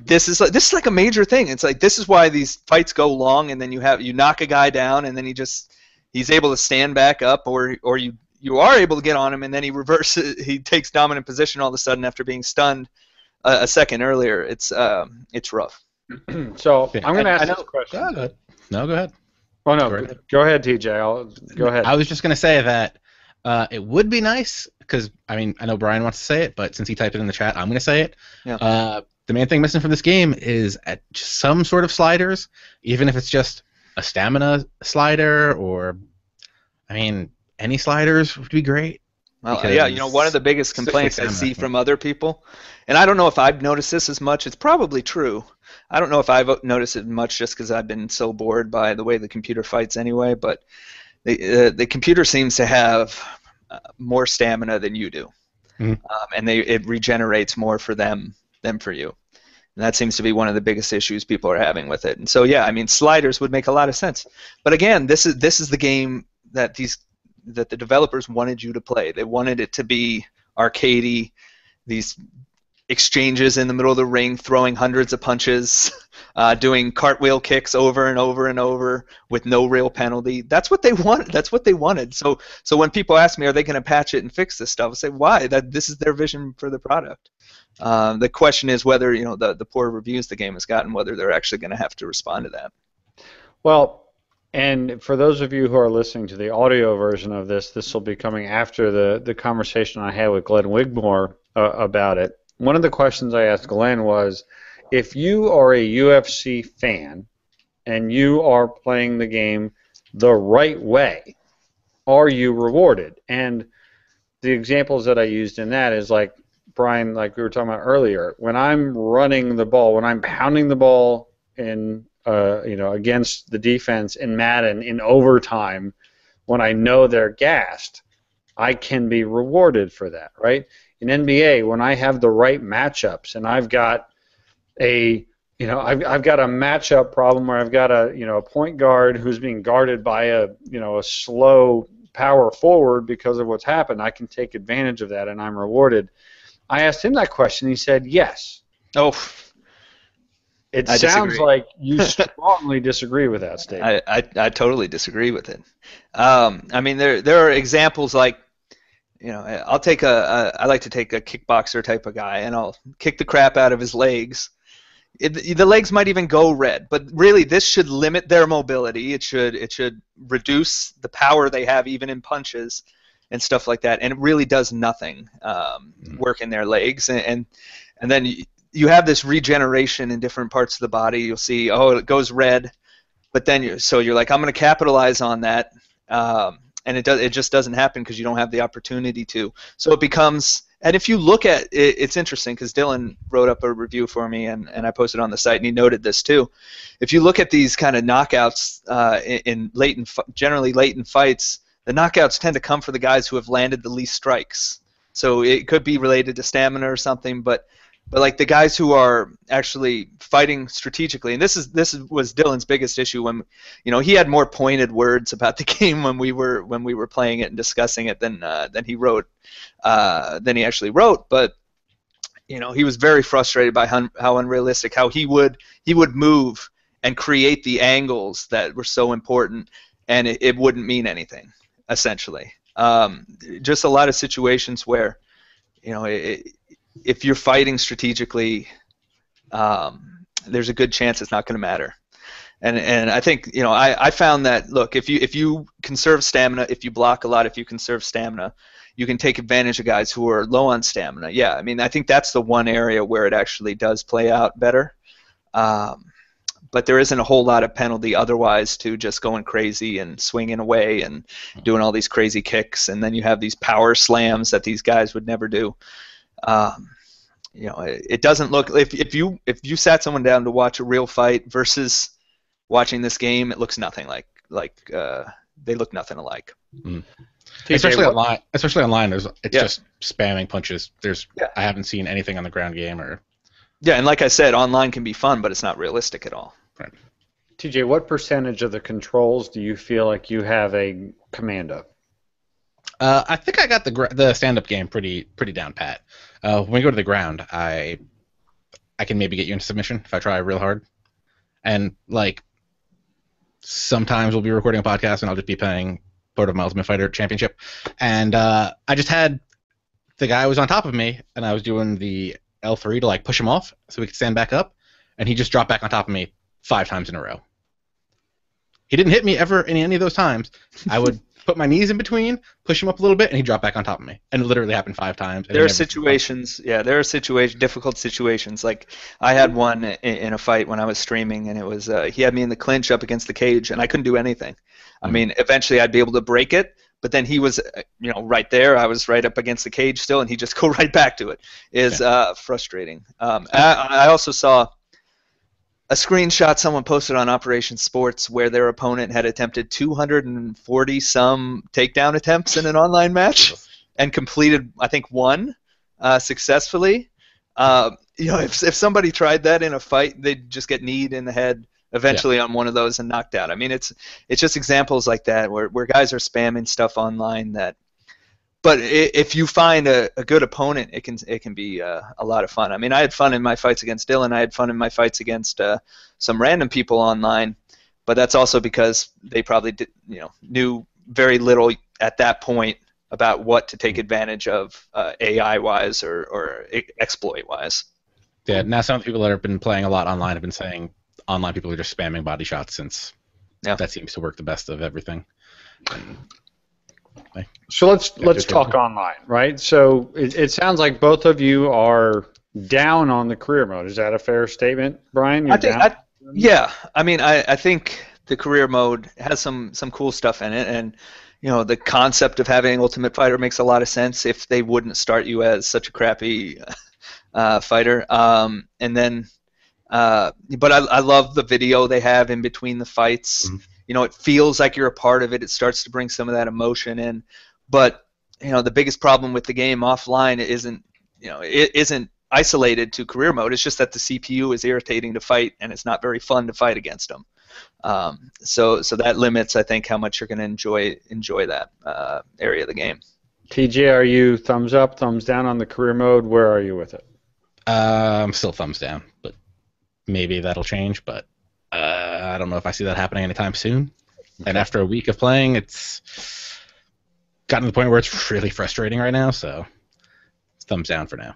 this is like a major thing. It's like this is why these fights go long, and then you knock a guy down, and then he's able to stand back up, or you are able to get on him, and then he takes dominant position all of a sudden after being stunned a second earlier. It's rough. So I'm going to ask this question. Go ahead. No, go ahead. Oh no, go ahead, TJ. Go ahead. I was just going to say that it would be nice because I know Brian wants to say it, but since he typed it in the chat, I'm going to say it. Yeah. The main thing missing from this game is just some sort of sliders, even if it's just a stamina slider or, any sliders would be great. Well, yeah, one of the biggest complaints I see from other people, and I don't know if I've noticed this as much, it's probably true. I don't know if I've noticed it much just because I've been so bored by the way the computer fights anyway, but the computer seems to have more stamina than you do, and it regenerates more for them than for you. And that seems to be one of the biggest issues people are having with it. And so, sliders would make a lot of sense. But again, this is the game that the developers wanted you to play. They wanted it to be arcadey, these exchanges in the middle of the ring, throwing hundreds of punches, doing cartwheel kicks over and over and over with no real penalty. That's what they wanted. That's what they wanted. So when people ask me, are they going to patch it and fix this stuff? I say, why? This is their vision for the product. The question is whether the poor reviews the game has gotten, whether they're actually going to have to respond to that. Well, and for those of you who are listening to the audio version of this will be coming after the conversation I had with Glenn Wigmore about it. One of the questions I asked Glenn was, if you are a UFC fan and you are playing the game the right way, are you rewarded? And the examples that I used in that is like, Brian, like we were talking about earlier, when I'm running the ball, when I'm pounding the ball in against the defense in Madden in overtime, when I know they're gassed, I can be rewarded for that, right? In NBA, when I have the right matchups and I've got a matchup problem where I've got a point guard who's being guarded by a slow power forward because of what's happened, I can take advantage of that and I'm rewarded. I asked him that question. He said yes. Oh. It sounds like you strongly disagree with that statement. I totally disagree with it. There are examples like, I like to take a kickboxer type of guy, and I'll kick the crap out of his legs. The legs might even go red, but really this should limit their mobility. It should reduce the power they have even in punches and stuff like that, and it really does nothing work in their legs. And then you have this regeneration in different parts of the body. You'll see, it goes red, but then you're like, I'm going to capitalize on that, and it just doesn't happen because you don't have the opportunity to. So it becomes, and if you look at it, it's interesting because Dylan wrote up a review for me, and I posted on the site, and he noted this too. If you look at these kind of knockouts generally late in fights, the knockouts tend to come for the guys who have landed the least strikes. So it could be related to stamina or something, but like the guys who are actually fighting strategically, and this was Dylan's biggest issue when he had more pointed words about the game when we were playing it and discussing it than he actually wrote. But he was very frustrated by how unrealistic, how he would move and create the angles that were so important, and it wouldn't mean anything essentially. Just a lot of situations where, if you're fighting strategically, there's a good chance it's not going to matter. And I think, I found that, look, if you conserve stamina, if you block a lot, if you conserve stamina, you can take advantage of guys who are low on stamina. Yeah, I mean, I think that's the one area where it actually does play out better. But there isn't a whole lot of penalty otherwise to just going crazy and swinging away and doing all these crazy kicks, and then you have these power slams that these guys would never do. It doesn't look, if you sat someone down to watch a real fight versus watching this game, it looks nothing like they look nothing alike. Mm. Especially online, it's just spamming punches. I haven't seen anything on the ground game or. Yeah, and like I said, online can be fun, but it's not realistic at all. Right. TJ, what percentage of the controls do you feel like you have a command of? I think I got the stand-up game pretty down pat. When we go to the ground, I can maybe get you into submission if I try real hard. And sometimes we'll be recording a podcast and I'll just be playing part of my Ultimate Fighter Championship, and I just had the guy was on top of me, and I was doing the L3 to push him off so we could stand back up, and he just dropped back on top of me 5 times in a row. He didn't hit me ever in any of those times. I would put my knees in between, push him up a little bit, and he dropped back on top of me. And it literally happened 5 times. There are situations, difficult situations. Like I had one in a fight when I was streaming, and it was he had me in the clinch up against the cage, and I couldn't do anything. I mean, eventually I'd be able to break it, but then he was, right there. I was right up against the cage still, and he'd just go right back to it. It's frustrating. I also saw a screenshot someone posted on Operation Sports where their opponent had attempted 240-some takedown attempts in an online match and completed, I think, 1 successfully. If somebody tried that in a fight, they'd just get kneed in the head eventually on one of those and knocked out. I mean, it's just examples like that where guys are spamming stuff online that. But if you find a good opponent, it can be a lot of fun. I mean, I had fun in my fights against Dylan. I had fun in my fights against some random people online, but that's also because they probably knew very little at that point about what to take advantage of AI-wise or exploit-wise. Yeah, now some of the people that have been playing a lot online have been saying online people are just spamming body shots since that seems to work the best of everything. So let's talk online, right? So it sounds like both of you are down on the career mode. Is that a fair statement, Brian? I think the career mode has some cool stuff in it, and the concept of having Ultimate Fighter makes a lot of sense if they wouldn't start you as such a crappy fighter. But I love the video they have in between the fights. Mm-hmm. It feels like you're a part of it. It starts to bring some of that emotion in. But, the biggest problem with the game offline isn't isolated to career mode. It's just that the CPU is irritating to fight, and it's not very fun to fight against them. So that limits, I think, how much you're going to enjoy that area of the game. TJ, are you thumbs up, thumbs down on the career mode? Where are you with it? I'm still thumbs down, but maybe that'll change, but I don't know if I see that happening anytime soon. Okay. And after a week of playing, it's gotten to the point where it's really frustrating right now, so it's thumbs down for now.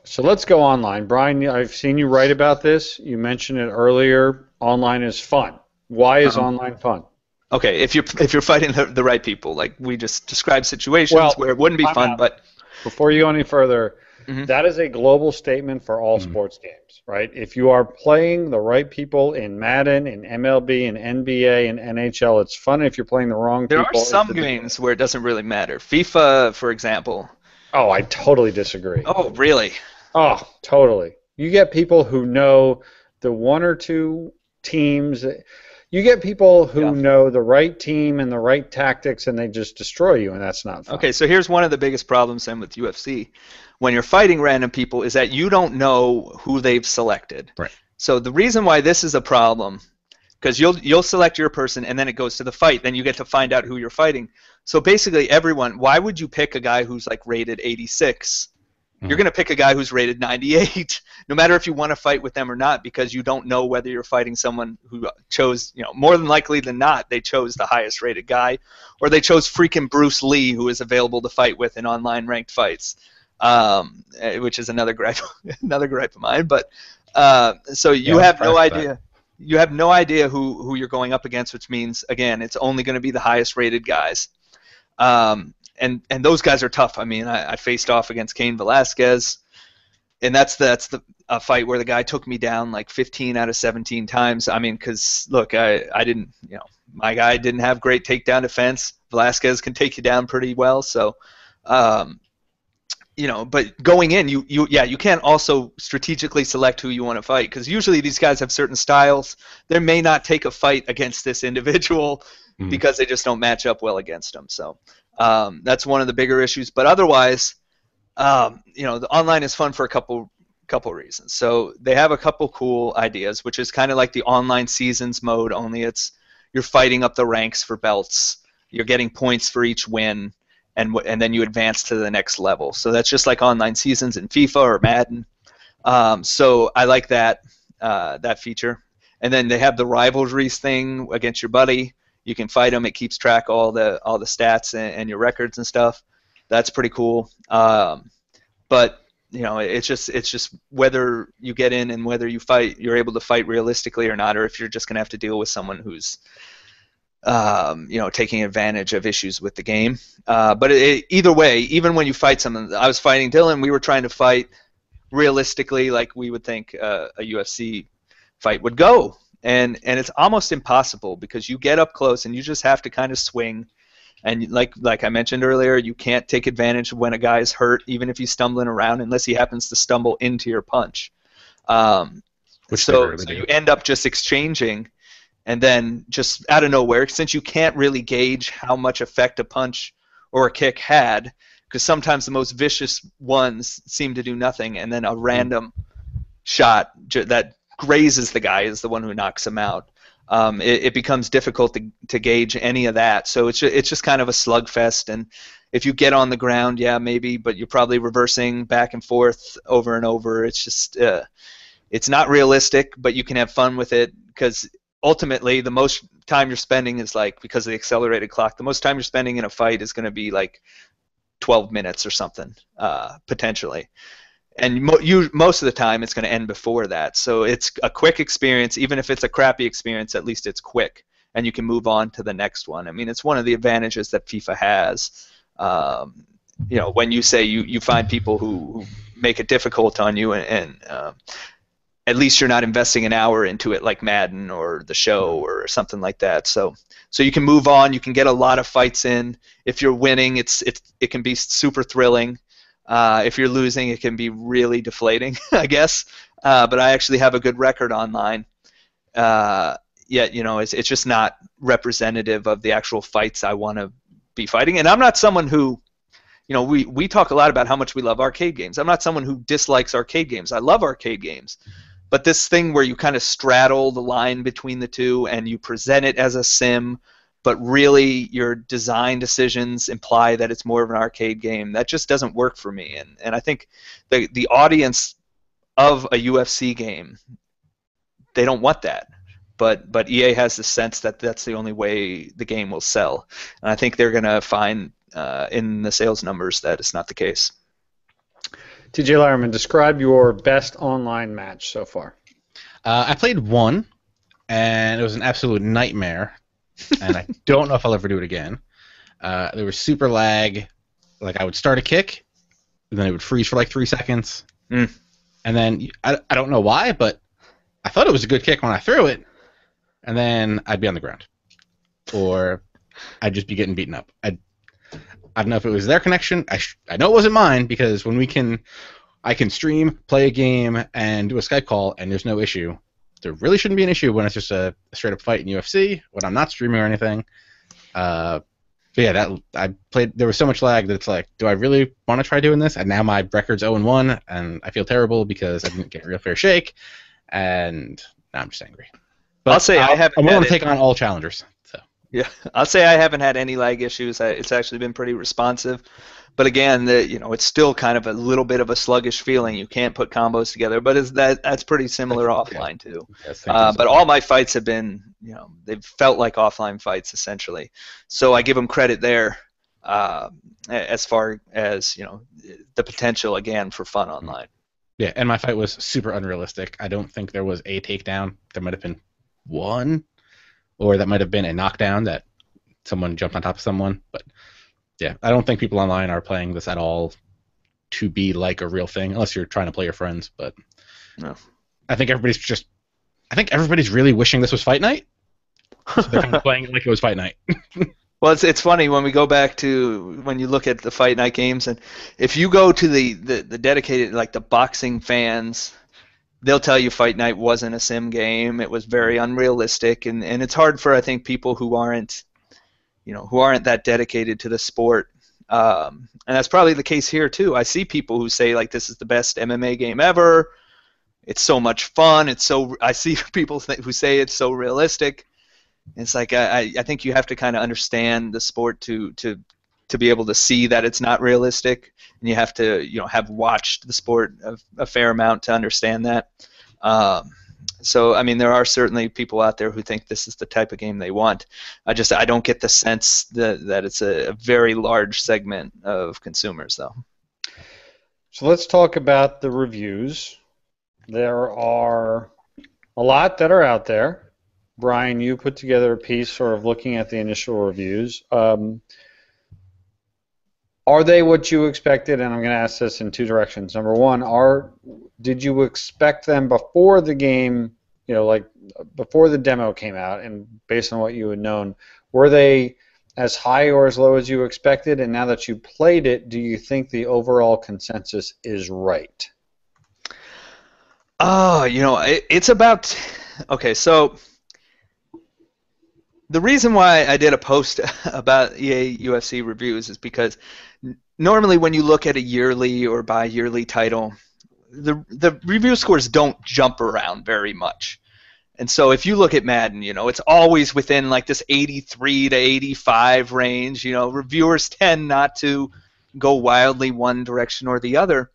So let's go online. Brian, I've seen you write about this. You mentioned it earlier. Online is fun. Why is online fun? Okay, if you're fighting the right people, like we just described situations where it wouldn't be fun, but... Before you go any further, that is a global statement for all sports games, right? If you are playing the right people in Madden, in MLB, in NBA, and NHL, it's fun. If you're playing the wrong people... There are some games where it doesn't really matter. FIFA, for example. Oh, I totally disagree. Oh, really? Oh, totally. You get people who know the 1 or 2 teams. You get people who know the right team and the right tactics, and they just destroy you, and that's not fun. Okay, so here's one of the biggest problems then with UFC. When you're fighting random people is that you don't know who they've selected. Right. So the reason why this is a problem, because you'll select your person, and then it goes to the fight. Then you get to find out who you're fighting. So basically everyone, why would you pick a guy who's like rated 86 You're going to pick a guy who's rated 98, no matter if you want to fight with them or not, because you don't know whether you're fighting someone who chose, more than likely than not, they chose the highest rated guy, or they chose freaking Bruce Lee, who is available to fight with in online ranked fights, which is another gripe of mine. But so you have no idea. You have no idea who you're going up against, which means, again, it's only going to be the highest rated guys. And those guys are tough. I mean, I faced off against Cain Velasquez, and that's a fight where the guy took me down like 15 out of 17 times. I mean, because look, I didn't, my guy didn't have great takedown defense. Velasquez can take you down pretty well, so but going in, you can't also strategically select who you want to fight, because usually these guys have certain styles. They may not take a fight against this individual because they just don't match up well against them. So that's one of the bigger issues. But otherwise, the online is fun for a couple reasons. So they have a couple cool ideas, which is kind of like the online seasons mode, only you're fighting up the ranks for belts. You're getting points for each win. And then you advance to the next level. So that's just like online seasons in FIFA or Madden. So I like that feature. And then they have the rivalries thing against your buddy. You can fight them. It keeps track of all the stats and your records and stuff. That's pretty cool. But it's just whether you get in and whether you're able to fight realistically or not, or if you're just gonna have to deal with someone who's taking advantage of issues with the game. But either way, even when you fight someone, I was fighting Dylan, we were trying to fight realistically like we would think a UFC fight would go. And it's almost impossible, because you get up close and you just have to kind of swing. And like I mentioned earlier, you can't take advantage of when a guy's hurt, even if he's stumbling around, unless he happens to stumble into your punch. So you end up just exchanging. And then just out of nowhere, since you can't really gauge how much effect a punch or a kick had, because sometimes the most vicious ones seem to do nothing, and then a random shot that grazes the guy is the one who knocks him out. It becomes difficult to gauge any of that. So it's just kind of a slugfest. And if you get on the ground, yeah, maybe, but you're probably reversing back and forth over and over. It's just it's not realistic, but you can have fun with it, because ultimately, the most time you're spending is because of the accelerated clock, the most time you're spending in a fight is going to be 12 minutes or something, potentially. And most of the time, it's going to end before that. So it's a quick experience. Even if it's a crappy experience, at least it's quick, and you can move on to the next one. I mean, it's one of the advantages that FIFA has. When you say you find people who make it difficult on you, and at least you're not investing an hour into it like Madden or The Show or something like that. So you can move on. You can get a lot of fights in. If you're winning, it can be super thrilling. If you're losing, it can be really deflating, I guess. But I actually have a good record online. Yet, it's just not representative of the actual fights I want to be fighting. And I'm not someone who, we talk a lot about how much we love arcade games. I'm not someone who dislikes arcade games. I love arcade games. But this thing where you kind of straddle the line between the two and you present it as a sim, but really your design decisions imply that it's more of an arcade game, that just doesn't work for me. And I think the audience of a UFC game, they don't want that. But EA has the sense that that's the only way the game will sell. And I think they're going to find in the sales numbers that it's not the case. TJ Lyerman, describe your best online match so far. I played one, and it was an absolute nightmare, and I don't know if I'll ever do it again. There was super lag. I would start a kick, and then it would freeze for 3 seconds. And then, I don't know why, but I thought it was a good kick when I threw it, and then I'd be on the ground. Or I'd just be getting beaten up. I don't know if it was their connection. I know it wasn't mine, because when I can stream, play a game, and do a Skype call, and there's no issue. There really shouldn't be an issue when it's just a straight-up fight in UFC, when I'm not streaming or anything. But yeah, I played. There was so much lag that it's do I really want to try doing this? And now my record's 0-1, and I feel terrible because I didn't get a real fair shake, and now I'm just angry. But I'll say I'm willing to take on all challengers. So Yeah, I'll say I haven't had any lag issues. It's actually been pretty responsive. But again, it's still kind of a little bit of a sluggish feeling. You can't put combos together, but that's pretty similar offline too. But all my fights have been, they've felt like offline fights essentially. So I give them credit there, as far as the potential again for fun online. Yeah, and my fight was super unrealistic. I don't think there was a takedown. There might have been one, or that might have been a knockdown that someone jumped on top of someone. But yeah, I don't think people online are playing this at all to be like a real thing, unless you're trying to play your friends. But no, I think everybody's really wishing this was Fight Night. So they're kind of playing it like it was Fight Night. Well, it's funny when we go back to when you look at the Fight Night games, and if you go to the dedicated, like the boxing fans, they'll tell you Fight Night wasn't a sim game. It was very unrealistic, and it's hard for, I think, people who aren't that dedicated to the sport. And that's probably the case here too. I see people who say like this is the best MMA game ever. It's so much fun. I see people who say it's so realistic. It's like I think you have to kind of understand the sport to be able to see that it's not realistic, and you have to have watched the sport a fair amount to understand that. So I mean, there are certainly people out there who think this is the type of game they want. I don't get the sense that it's a very large segment of consumers though. So let's talk about the reviews. There are a lot that are out there. Brian, you put together a piece sort of looking at the initial reviews. Are they what you expected? And I'm going to ask this in two directions. Number one, did you expect them before the game, like before the demo came out, and based on what you had known, were they as high or as low as you expected? And now that you played it, do you think the overall consensus is right? Oh, it's about, okay, so the reason why I did a post about EA UFC reviews is because normally when you look at a yearly or bi-yearly title, the review scores don't jump around very much. And so if you look at Madden, it's always within like this 83 to 85 range. Reviewers tend not to go wildly one direction or the other.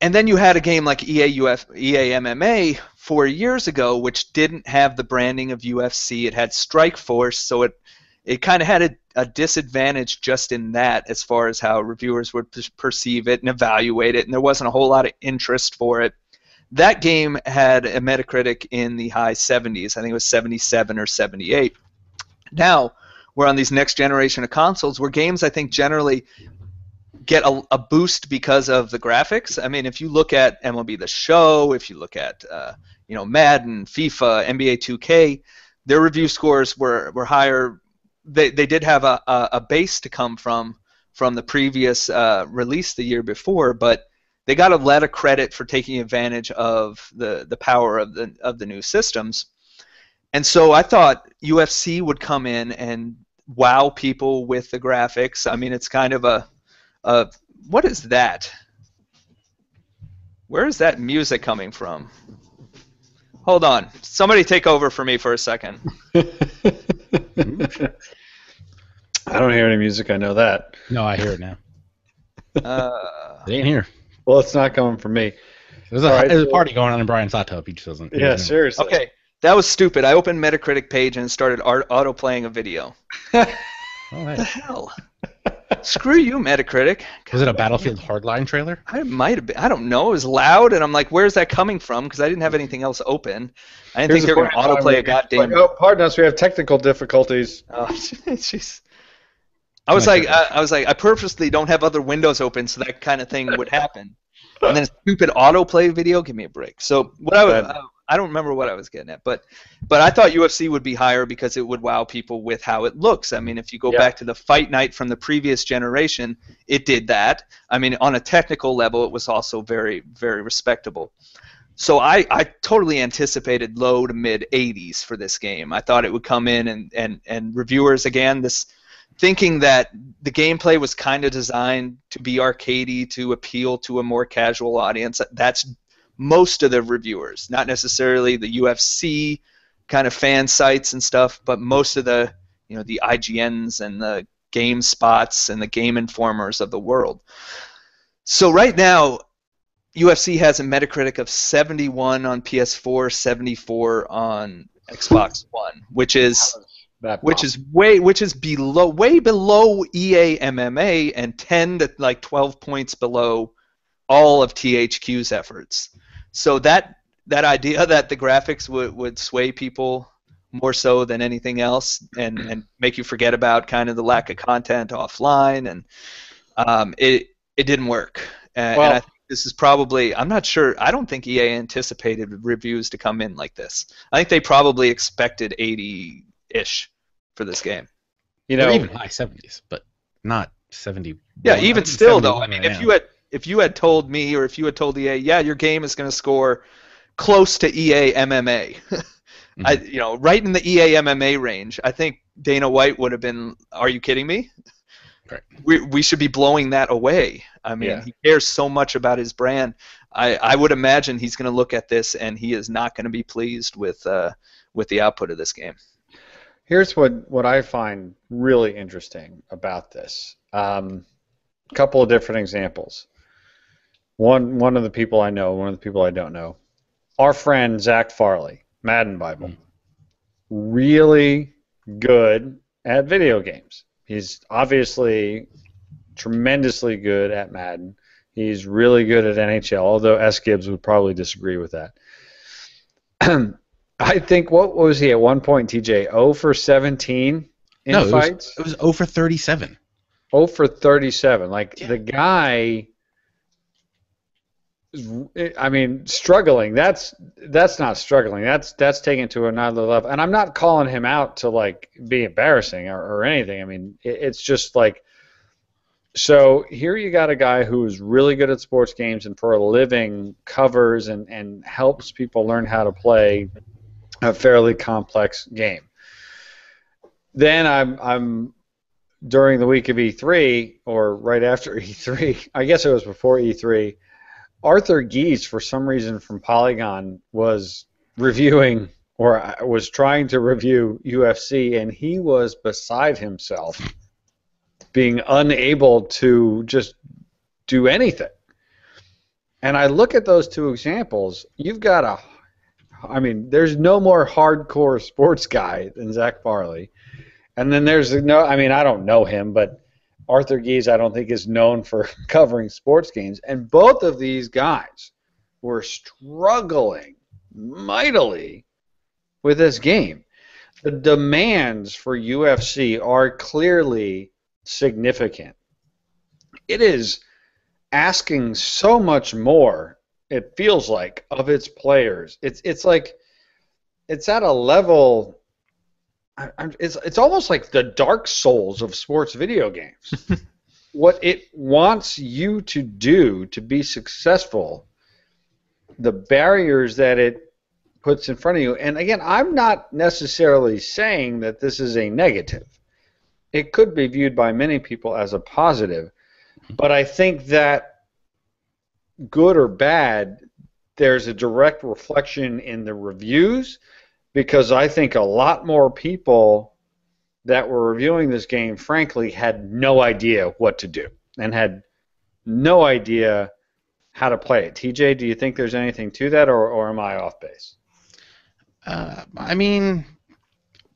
And then you had a game like EA MMA 4 years ago, which didn't have the branding of UFC. It had Strikeforce, so it kind of had a disadvantage just in that, as far as how reviewers would perceive it and evaluate it, and there wasn't a whole lot of interest for it. That game had a Metacritic in the high 70s. I think it was 77 or 78. Now, we're on these next generation of consoles where games, I think, generally get a boost because of the graphics. I mean, if you look at MLB The Show, if you look at Madden, FIFA, NBA 2K, their review scores were higher. They did have a base to come from the previous release the year before, but they got a lot of credit for taking advantage of the power of the new systems. And so I thought UFC would come in and wow people with the graphics. I mean, it's kind of what is that? Where is that music coming from? Hold on. Somebody take over for me for a second. I don't hear any music, I know that. No, I hear it now. It ain't here. Well, it's not coming from me. There's a party going on in Brian's hot tub. He just doesn't. Yeah, seriously. Okay, that was stupid. I opened Metacritic page and started auto-playing a video. What the hell? Screw you, Metacritic. Was it a Battlefield Hardline trailer? I might have been. I don't know. It was loud, and I'm like, where's that coming from? Because I didn't have anything else open. I didn't think they were going to autoplay a goddamn... Oh, pardon us. We have technical difficulties. Oh, jeez. I was like, I purposely don't have other windows open so that kind of thing would happen. And then a stupid autoplay video, give me a break. So I don't remember what I was getting at, but I thought UFC would be higher because it would wow people with how it looks. I mean, if you go back to the Fight Night from the previous generation, it did that. I mean, on a technical level, it was also very, very respectable. So I totally anticipated low to mid 80s for this game. I thought it would come in and reviewers, again, thinking that the gameplay was kind of designed to be arcadey, to appeal to a more casual audience. That's most of the reviewers, not necessarily the UFC kind of fan sites and stuff, but most of the the IGNs and the Game Spots and the Game Informers of the world. So right now, UFC has a Metacritic of 71 on PS4, 74 on Xbox One, which is way below EA MMA and 10 to like 12 points below all of THQ's efforts. So that idea that the graphics would sway people more so than anything else and make you forget about kind of the lack of content offline, and it didn't work. And I think this is probably, I'm not sure, I don't think EA anticipated reviews to come in like this. I think they probably expected 80-ish for this game. Or even high 70s, but not 70. Yeah, even still though, I mean, if you had told me, or if you had told EA, yeah, your game is going to score close to EA MMA, right in the EA MMA range, I think Dana White would have been, are you kidding me? Right. We should be blowing that away. I mean, He cares so much about his brand. I would imagine he's going to look at this and he is not going to be pleased with the output of this game. Here's what I find really interesting about this. Couple of different examples. One of the people I know, one of the people I don't know. Our friend Zach Farley, Madden Bible, really good at video games. He's obviously tremendously good at Madden. He's really good at NHL, although S. Gibbs would probably disagree with that. I think, what was he at one point, TJ? 0 for 17 in fights? It was 0 for 37. 0 for 37. The guy, I mean, struggling. That's not struggling. That's taken it to another level. And I'm not calling him out to be embarrassing or anything. I mean, it's just so here you got a guy who is really good at sports games and for a living covers and helps people learn how to play a fairly complex game. Then I'm during the week of E3 or right after E3, I guess it was before E3, Arthur Gies, for some reason from Polygon, was reviewing or was trying to review UFC, and he was beside himself, being unable to just do anything. And I look at those two examples. You've got there's no more hardcore sports guy than Zach Farley. And then there's I don't know him, but Arthur Gies, I don't think, is known for covering sports games. And both of these guys were struggling mightily with this game. The demands for UFC are clearly significant. It is asking so much more, it feels like, of its players. It's like it's at a level. It's almost like the Dark Souls of sports video games. What it wants you to do to be successful, the barriers that it puts in front of you. And again, I'm not necessarily saying that this is a negative. It could be viewed by many people as a positive. But I think that, good or bad, there's a direct reflection in the reviews, because I think a lot more people that were reviewing this game, frankly, had no idea what to do and had no idea how to play it. TJ, do you think there's anything to that, or am I off base? I mean,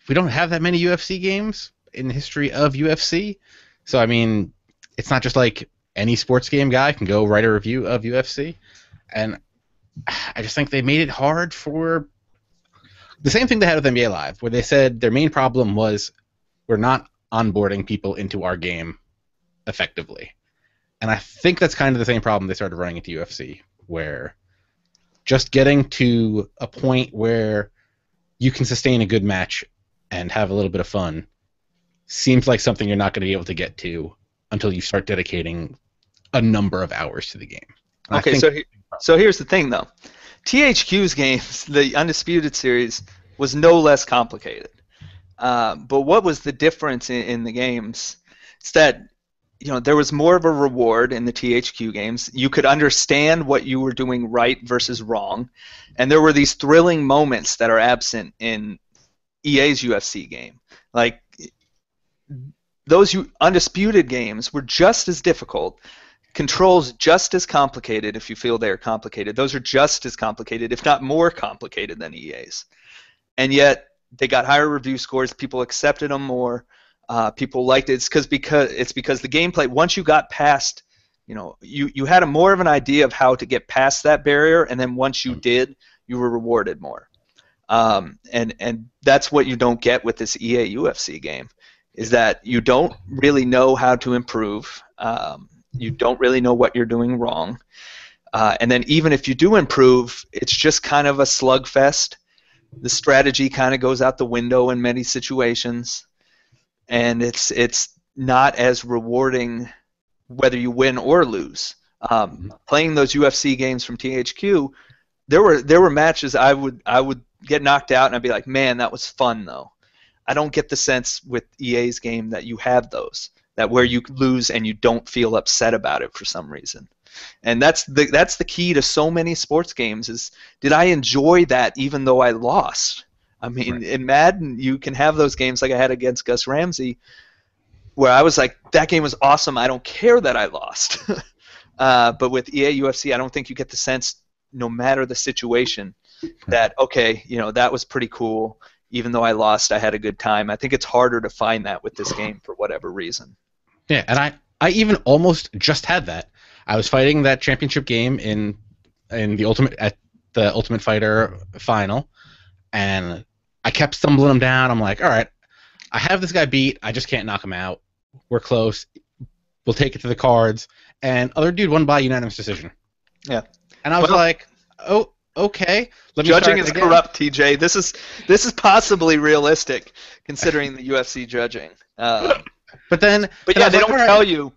we don't have that many UFC games in the history of UFC, so I mean, it's not just like any sports game guy can go write a review of UFC, and I just think they made it hard for the same thing they had with NBA Live, where they said their main problem was we're not onboarding people into our game effectively. And I think that's kind of the same problem they started running into UFC, where just getting to a point where you can sustain a good match and have a little bit of fun seems like something you're not going to be able to get to until you start dedicating a number of hours to the game. And okay, so here's the thing, though. THQ's games, the Undisputed series, was no less complicated. But what was the difference in the games? It's that there was more of a reward in the THQ games. You could understand what you were doing right versus wrong, and there were these thrilling moments that are absent in EA's UFC game. Like, those undisputed games were just as difficult. Controls just as complicated if you feel they're complicated. Those are just as complicated, if not more complicated than EA's. And yet, they got higher review scores. People accepted them more. People liked it. It's because the gameplay, once you got past, you had more of an idea of how to get past that barrier, and then once you did, you were rewarded more. And that's what you don't get with this EA UFC game, is that you don't really know how to improve. You don't really know what you're doing wrong. And then even if you do improve, it's just kind of a slugfest. The strategy kind of goes out the window in many situations. And it's not as rewarding whether you win or lose. Playing those UFC games from THQ, there were matches I would get knocked out and I'd be like, man, that was fun though. I don't get the sense with EA's game that you have those, that where you lose and you don't feel upset about it for some reason. And that's the key to so many sports games is, did I enjoy that even though I lost? I mean, right. In Madden, you can have those games like I had against Gus Ramsey where I was like, that game was awesome, I don't care that I lost. But with EA UFC, I don't think you get the sense, no matter the situation, that, okay, that was pretty cool. Even though I lost, I had a good time. I think it's harder to find that with this game for whatever reason. Yeah, and I even almost just had that. I was fighting that championship game in the Ultimate Fighter final, and I kept stumbling him down. I'm like, all right, I have this guy beat. I just can't knock him out. We're close. We'll take it to the cards. And other dude won by unanimous decision. Yeah. And I was like, oh, okay. Judging is corrupt, TJ. This is possibly realistic considering the UFC judging. But yeah, they don't tell you.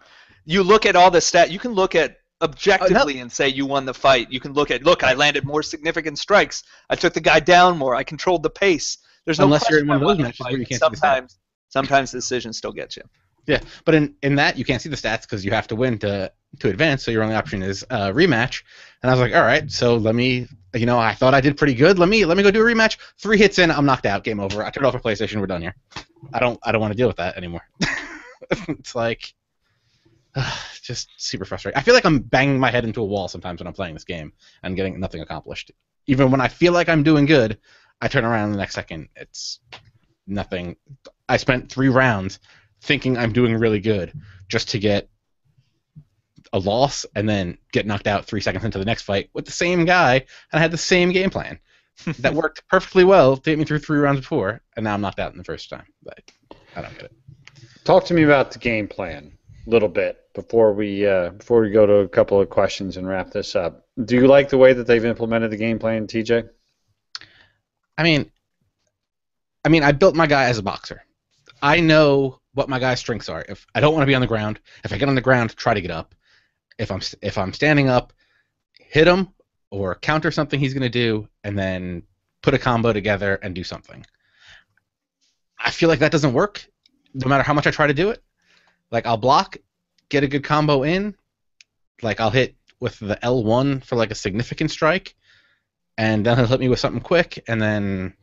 You look at all the stats. You can look at objectively and say you won the fight. You can look, I landed more significant strikes. I took the guy down more. I controlled the pace. There's no unless you're in one of those matches where you can't see the stats. Sometimes the decision still gets you. Yeah, but in that you can't see the stats because you have to win to advance. So your only option is rematch. And I was like, all right, so let me. I thought I did pretty good. Let me go do a rematch. 3 hits in, I'm knocked out. Game over. I turned off my PlayStation. We're done here. I don't want to deal with that anymore. It's like just super frustrating. I feel like I'm banging my head into a wall sometimes when I'm playing this game and getting nothing accomplished. Even when I feel like I'm doing good, I turn around the next second. It's nothing. I spent 3 rounds thinking I'm doing really good just to get a loss and then get knocked out 3 seconds into the next fight with the same guy, and I had the same game plan that worked perfectly well to get me through 3 rounds before, and now I'm knocked out in the first time. But I don't get it. Talk to me about the game plan a little bit before we go to a couple of questions and wrap this up. Do you like the way that they've implemented the game plan, TJ? I mean, I built my guy as a boxer. I know what my guy's strengths are. If I don't want to be on the ground, if I get on the ground, try to get up. If I'm standing up, hit him or counter something he's going to do, and then put a combo together and do something. I feel like that doesn't work, no matter how much I try to do it. Like, I'll block, get a good combo in, like I'll hit with the L1 for like a significant strike, and then he'll hit me with something quick, and then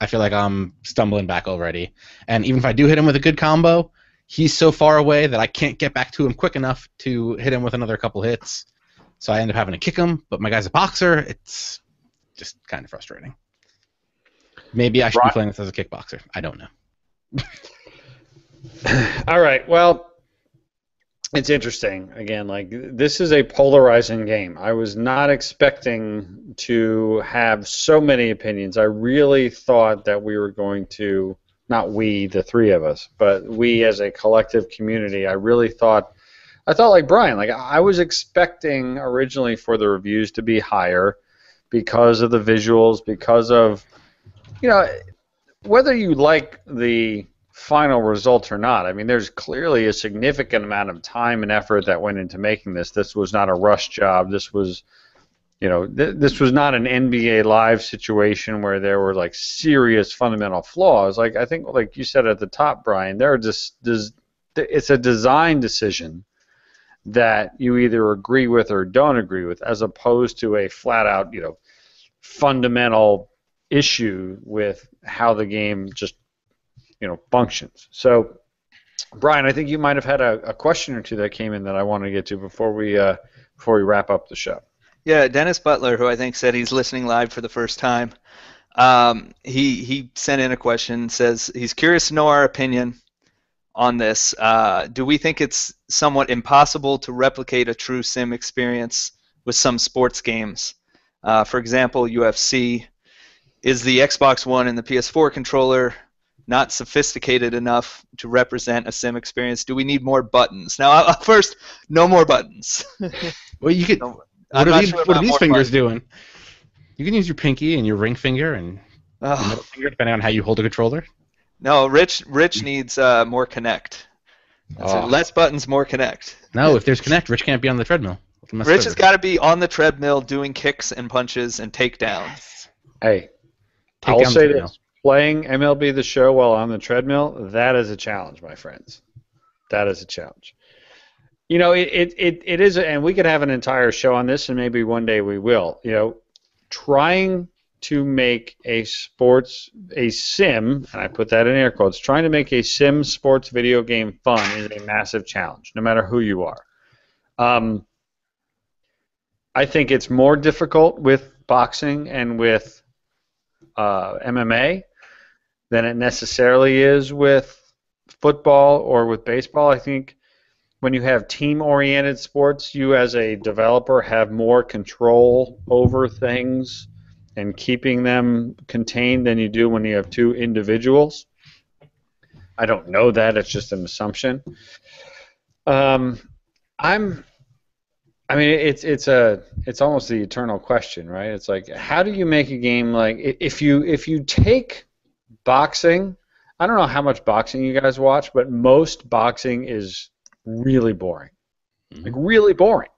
I feel like I'm stumbling back already. And even if I do hit him with a good combo, he's so far away that I can't get back to him quick enough to hit him with another couple hits. So I end up having to kick him, but my guy's a boxer. It's just kind of frustrating. Maybe I should be playing this as a kickboxer. I don't know. All right. Well, it's interesting. Again, like, this is a polarizing game. I was not expecting to have so many opinions. I really thought that we were going to, not we, the 3 of us, but we as a collective community, I thought like Brian, like I was expecting originally for the reviews to be higher because of the visuals, because of, whether you like the final results or not. I mean, there's clearly a significant amount of time and effort that went into making this. This was not a rush job. This was, this was not an NBA Live situation where there were like serious fundamental flaws. Like, I think, like you said at the top, Brian, there it's a design decision that you either agree with or don't agree with, as opposed to a flat out, fundamental issue with how the game just, functions. So, Brian, I think you might have had a question or two that came in that I want to get to before we wrap up the show. Yeah, Dennis Butler, who I think said he's listening live for the first time, he sent in a question, says he's curious to know our opinion on this. Do we think it's somewhat impossible to replicate a true sim experience with some sports games? For example, UFC. Is the Xbox One and the PS4 controller not sophisticated enough to represent a sim experience? Do we need more buttons? Now, first, no more buttons. Well, you could. What are these fingers doing? You can use your pinky and your ring finger and your middle finger, depending on how you hold a controller. No, Rich needs more Connect. So less buttons, more Connect. No, if there's Connect, Rich can't be on the treadmill. Rich has got to be on the treadmill doing kicks and punches and takedowns. Hey, I will say this. Playing MLB The Show while on the treadmill, that is a challenge, my friends. That is a challenge. It is, and we could have an entire show on this, and maybe one day we will. Trying to make a sim, and I put that in air quotes, trying to make a sim sports video game fun is a massive challenge, no matter who you are. I think it's more difficult with boxing and with MMA than it necessarily is with football or with baseball. I think when you have team-oriented sports, you as a developer have more control over things and keeping them contained than you do when you have two individuals. I don't know that. It's just an assumption. It's almost the eternal question, right? It's like, how do you make a game like if you take boxing? I don't know how much boxing you guys watch, but most boxing is really boring. Like really boring.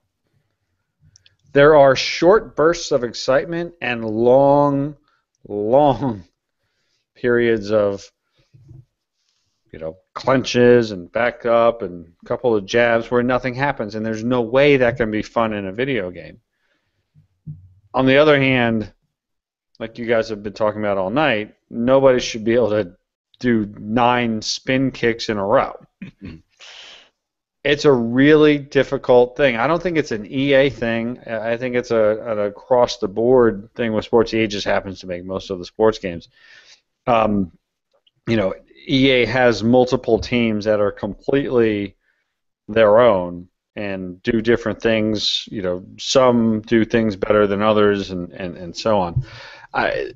There are short bursts of excitement and long periods of clenches and back up and a couple of jabs where nothing happens, and there's no way that can be fun in a video game. On the other hand, like you guys have been talking about all night, nobody should be able to do 9 spin kicks in a row. It's a really difficult thing. I don't think it's an EA thing. I think it's an across-the-board thing with sports. EA just happens to make most of the sports games. EA has multiple teams that are completely their own and do different things. Some do things better than others, and so on. I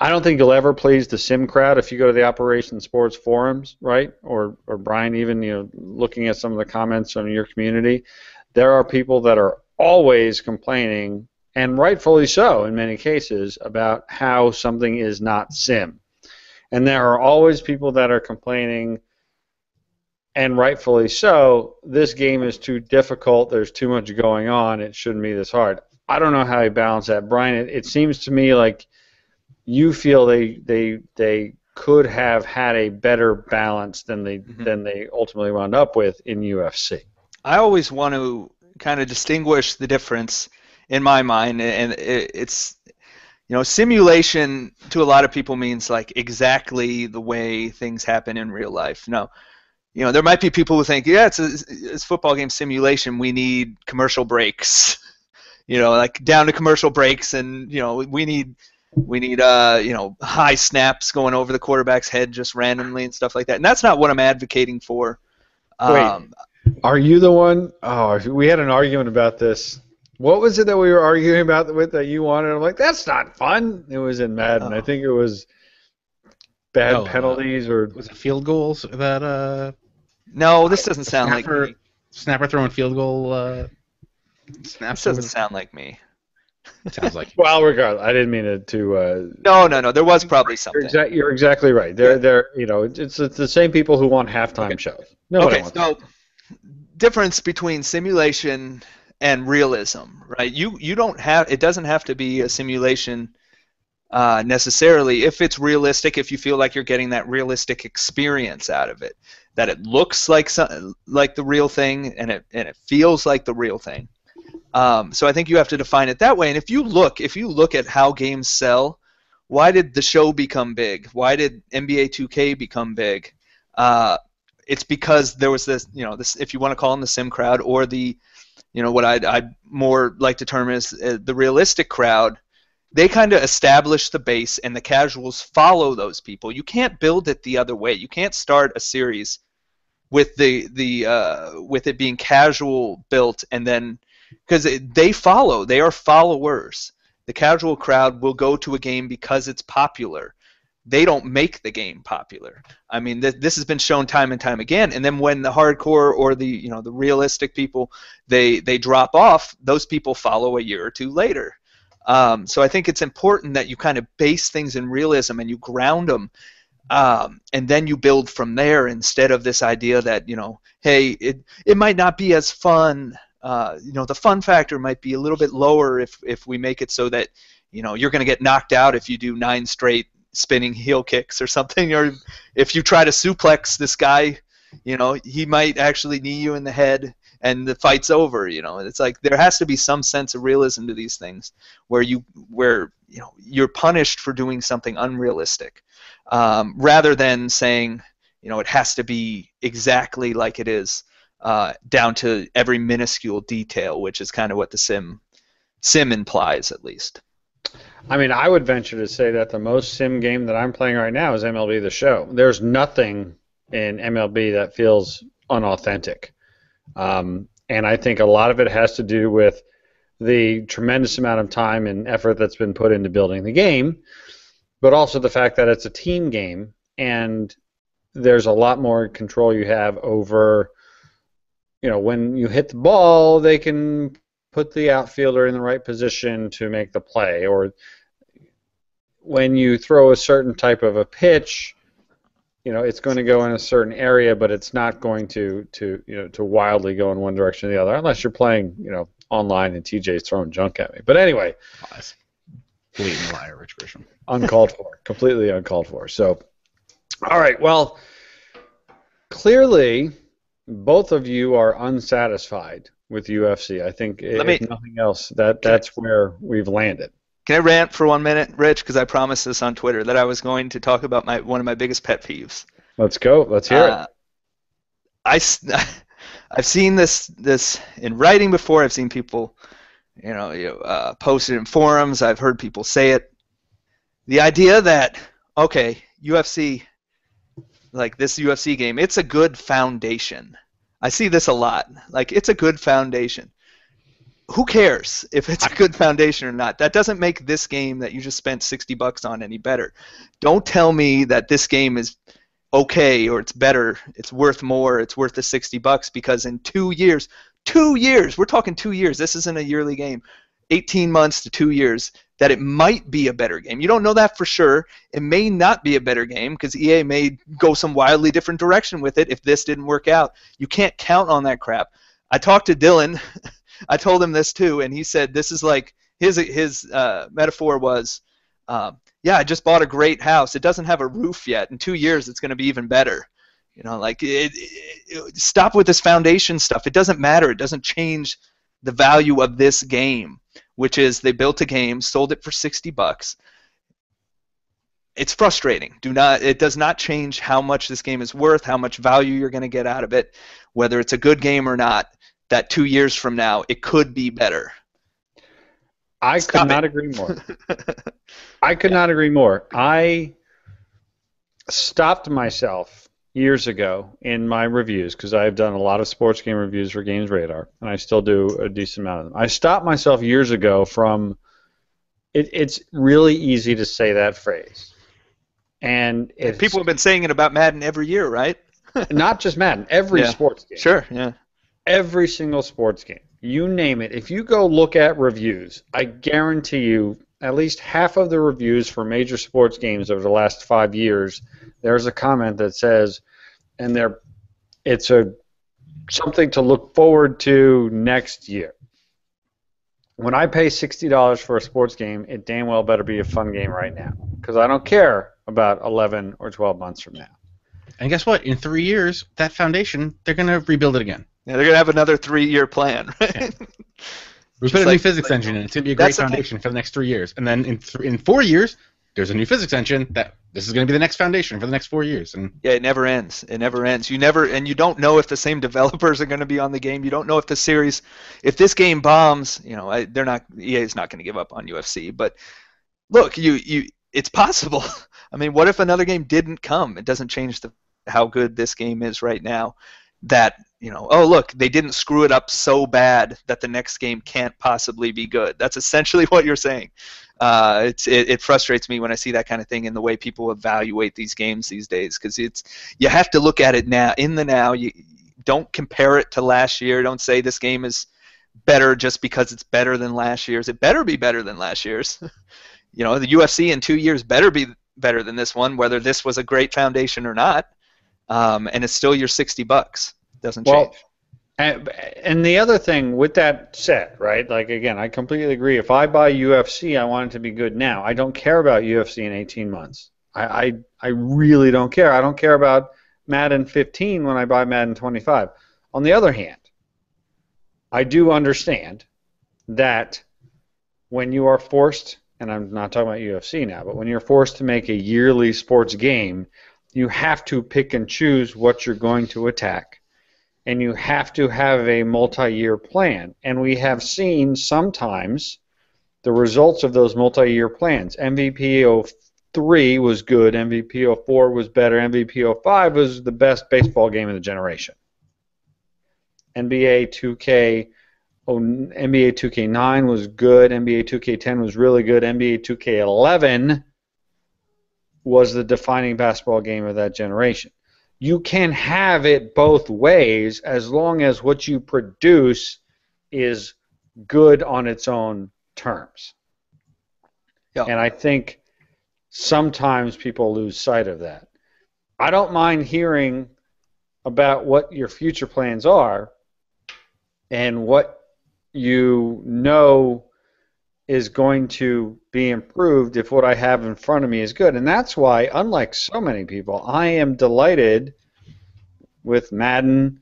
don't think you'll ever please the sim crowd if you go to the Operation Sports forums, right? Or Brian, even looking at some of the comments on your community, there are people that are always complaining, and rightfully so in many cases, about how something is not sim. And there are always people that are complaining, and rightfully so, this game is too difficult, there's too much going on, it shouldn't be this hard. I don't know how you balance that. Brian, it seems to me like you feel they could have had a better balance than they ultimately wound up with in UFC. I always want to kind of distinguish the difference in my mind, and it's simulation to a lot of people means like exactly the way things happen in real life. No, there might be people who think, yeah, it's a football game simulation. We need commercial breaks, like down to commercial breaks, and we need high snaps going over the quarterback's head just randomly and stuff like that. And that's not what I'm advocating for. Wait, are you the one? Oh, we had an argument about this. What was it that we were arguing about that you wanted? I'm like, that's not fun. It was in Madden. I think it was bad penalties or was it field goals that? No, this doesn't sound like me. Snapper throwing field goal. This doesn't sound like me. It sounds like. Well, regardless, I didn't mean to. No. There was probably something. You're exactly right. It's the same people who want halftime shows. Nobody wants that. Difference between simulation and realism, right? You don't have. It doesn't have to be a simulation necessarily. If it's realistic, if you feel like you're getting that realistic experience out of it, that it looks like the real thing and it feels like the real thing. So I think you have to define it that way. And if you look at how games sell, why did the show become big? Why did NBA 2K become big? It's because there was this, if you want to call them the sim crowd, or the, what I'd more like to term as the realistic crowd. They kind of establish the base, and the casuals follow those people. You can't build it the other way. You can't start a series with with it being casual built, and then because they are followers. The casual crowd will go to a game because it's popular. They don't make the game popular. I mean, this has been shown time and time again. And then when the hardcore or the the realistic people they drop off, those people follow a year or two later. So I think it's important that you kind of base things in realism and you ground them, and then you build from there, instead of this idea that hey, it might not be as fun. The fun factor might be a little bit lower if we make it so that you're going to get knocked out if you do 9 straight spinning heel kicks or something, or if you try to suplex this guy, he might actually knee you in the head and the fight's over. It's like there has to be some sense of realism to these things, where you're punished for doing something unrealistic, rather than saying it has to be exactly like it is, down to every minuscule detail, which is kind of what the sim implies, at least. I mean, I would venture to say that the most sim game that I'm playing right now is MLB The Show. There's nothing in MLB that feels unauthentic. And I think a lot of it has to do with the tremendous amount of time and effort that's been put into building the game, but also the fact that it's a team game, and there's a lot more control you have over, when you hit the ball, they can put the outfielder in the right position to make the play, or when you throw a certain type of a pitch, it's going to go in a certain area, but it's not going to wildly go in one direction or the other, unless you're playing, online and TJ's throwing junk at me. But anyway, blatant liar, Rich Grisham. Uncalled for, completely uncalled for. So, all right, well, clearly, both of you are unsatisfied with UFC. I think, if nothing else, that's where we've landed. Can I rant for 1 minute, Rich? Because I promised this on Twitter that I was going to talk about one of my biggest pet peeves. Let's go. Let's hear it. I've seen this in writing before. I've seen people, post it in forums. I've heard people say it. The idea that, okay, UFC, like this UFC game, it's a good foundation. I see this a lot. Like, it's a good foundation. Who cares if it's a good foundation or not? That doesn't make this game that you just spent $60 on any better. Don't tell me that this game is okay or it's better, it's worth more, it's worth the $60, because in 2 years, we're talking 2 years, this isn't a yearly game, 18 months to 2 years, that it might be a better game. You don't know that for sure. It may not be a better game because EA may go some wildly different direction with it if this didn't work out. You can't count on that crap. I talked to Dylan. I told him this too, and he said this is like his metaphor was, yeah, I just bought a great house. It doesn't have a roof yet. In 2 years, it's going to be even better. Stop with this foundation stuff. It doesn't matter. It doesn't change the value of this game, which is they built a game, sold it for $60. It's frustrating. It does not change how much this game is worth, how much value you're going to get out of it, whether it's a good game or not. That 2 years from now, it could be better. I could not agree more. I could not agree more. I stopped myself years ago in my reviews, because I've done a lot of sports game reviews for Games Radar, and I still do a decent amount of them. I stopped myself years ago from it's really easy to say that phrase. And people have been saying it about Madden every year, right? Not just Madden, every sports game. Sure, yeah. Every single sports game. You name it. If you go look at reviews, I guarantee you at least half of the reviews for major sports games over the last 5 years, there's a comment that says, and it's something to look forward to next year. when I pay $60 for a sports game, it damn well better be a fun game right now, because I don't care about 11 or 12 months from now. And guess what? In 3 years, that foundation, they're going to rebuild it again. Yeah, they're going to have another 3-year plan, right? Yeah. We put a new physics engine in. It's going to be a great foundation for the next 3 years. And then in 4 years, there's a new physics engine that this is going to be the next foundation for the next 4 years. And yeah, it never ends. It never ends. You don't know if the same developers are going to be on the game. You don't know if the series, if this game bombs, EA is not going to give up on UFC. But look, it's possible. I mean, what if another game didn't come? It doesn't change how good this game is right now. That, oh look, they didn't screw it up so bad that the next game can't possibly be good. That's essentially what you're saying. It frustrates me when I see that kind of thing in the way people evaluate these games these days, because you have to look at it now, in the now. You don't compare it to last year. Don't say this game is better just because it's better than last year's. It better be better than last year's. The UFC in 2 years better be better than this one, whether this was a great foundation or not. And it's still your $60. Doesn't change. And the other thing with that said, right? Like, again, I completely agree. If I buy UFC, I want it to be good now. I don't care about UFC in 18 months. I really don't care. I don't care about Madden 15 when I buy Madden 25. On the other hand, I do understand that when you are forced, and I'm not talking about UFC now, but when you're forced to make a yearly sports game, you have to pick and choose what you're going to attack. And you have to have a multi-year plan. And we have seen sometimes the results of those multi-year plans. MVP 03 was good. MVP 04 was better. MVP 05 was the best baseball game of the generation. NBA 2K9 was good. NBA 2K10 was really good. NBA 2K11 was the defining basketball game of that generation. You can have it both ways as long as what you produce is good on its own terms. Yeah. And I think sometimes people lose sight of that. I don't mind hearing about what your future plans are and what you know is going to be improved if what I have in front of me is good. And that's why, unlike so many people, I am delighted with Madden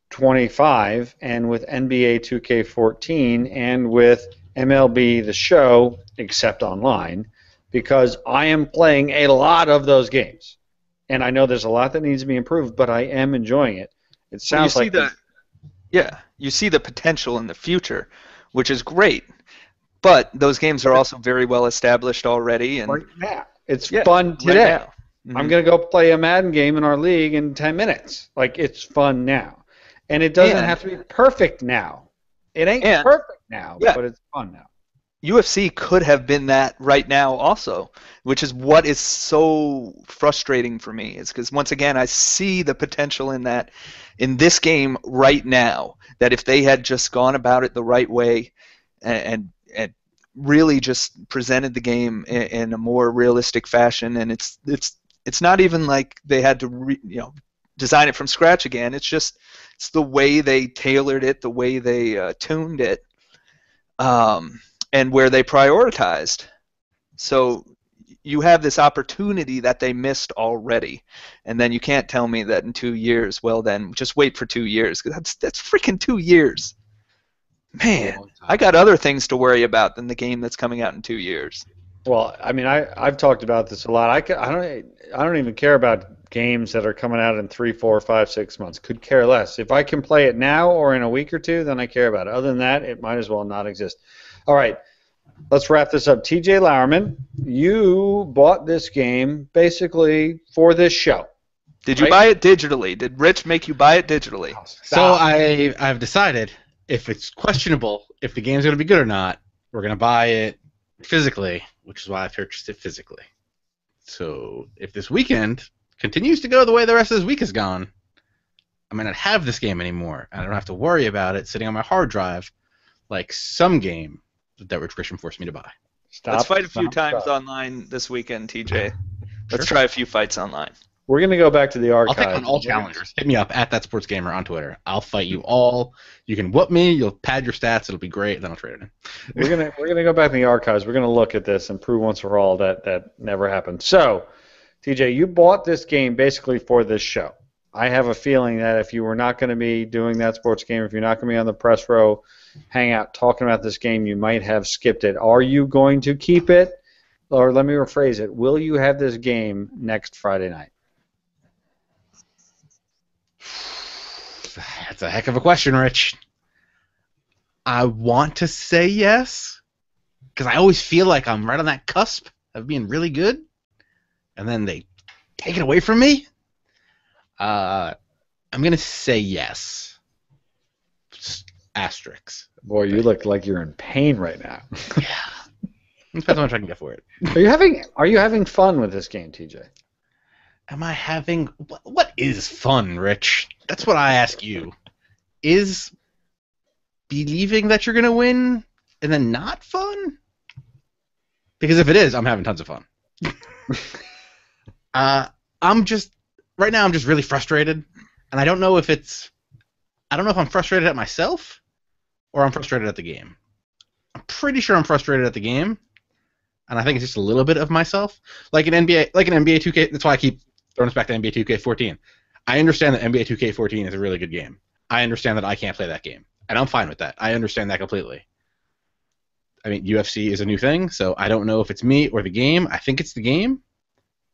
25 and with NBA 2K14 and with MLB The Show, except online, because I am playing a lot of those games. And I know there's a lot that needs to be improved, but I am enjoying it. It sounds like... you see the potential in the future, which is great. But those games are also very well established already. And right now. It's fun today. Right now. I'm going to go play a Madden game in our league in 10 minutes. Like, it's fun now. And it doesn't have to be perfect now. It ain't perfect now, but it's fun now. UFC could have been that right now also, which is what is so frustrating for me. Is because, once again, I see the potential in this game right now, that if they had just gone about it the right way and really just presented the game in a more realistic fashion, and it's not even like they had to design it from scratch again. It's the way they tailored it, the way they tuned it, and where they prioritized. So you have this opportunity that they missed already, and then you can't tell me that in 2 years. Well, then just wait for 2 years, because that's freaking 2 years. Man, I got other things to worry about than the game that's coming out in 2 years. Well, I mean, I've talked about this a lot. I don't even care about games that are coming out in 3, 4, 5, 6 months. Could care less. If I can play it now or in a week or two, then I care about it. Other than that, it might as well not exist. All right, let's wrap this up. TJ Lowerman, you bought this game basically for this show. Did you buy it digitally? Did Rich make you buy it digitally? So I've decided, if it's questionable if the game's going to be good or not, we're going to buy it physically, which is why I purchased it physically. So if this weekend continues to go the way the rest of this week has gone, I may not have this game anymore. I don't have to worry about it sitting on my hard drive like some game that Rich Christian forced me to buy. Let's fight a few times online this weekend, TJ. Let's try a few fights online. We're going to go back to the I'll archive. take on all challengers. Hit me up at @thatsportsgamer on Twitter. I'll fight you all. You can whoop me. You'll pad your stats. It'll be great. Then I'll trade it in. We're gonna go back in the archives. We're gonna look at this and prove once for all that never happened. So, TJ, you bought this game basically for this show. I have a feeling that if you were not going to be doing that sports game, if you're not going to be on the press row hangout talking about this game, you might have skipped it. Are you going to keep it? Or let me rephrase it. Will you have this game next Friday night? That's a heck of a question, Rich. I want to say yes, because I always feel like I'm right on that cusp of being really good, and then they take it away from me. I'm going to say yes. Asterisks. Boy, you look like you're in pain right now. Yeah. Depends how much I can get for it. Are you having fun with this game, TJ? Am I having... What is fun, Rich? That's what I ask you. Is believing that you're going to win and then not fun? Because if it is, I'm having tons of fun. Right now I'm just really frustrated, and I don't know if I'm frustrated at myself or I'm frustrated at the game. I'm pretty sure I'm frustrated at the game, and I think it's just a little bit of myself. Like an NBA 2K, that's why I keep throwing us back to NBA 2K14. I understand that NBA 2K14 is a really good game. I understand that I can't play that game, and I'm fine with that. I understand that completely. I mean, UFC is a new thing, so I don't know if it's me or the game. I think it's the game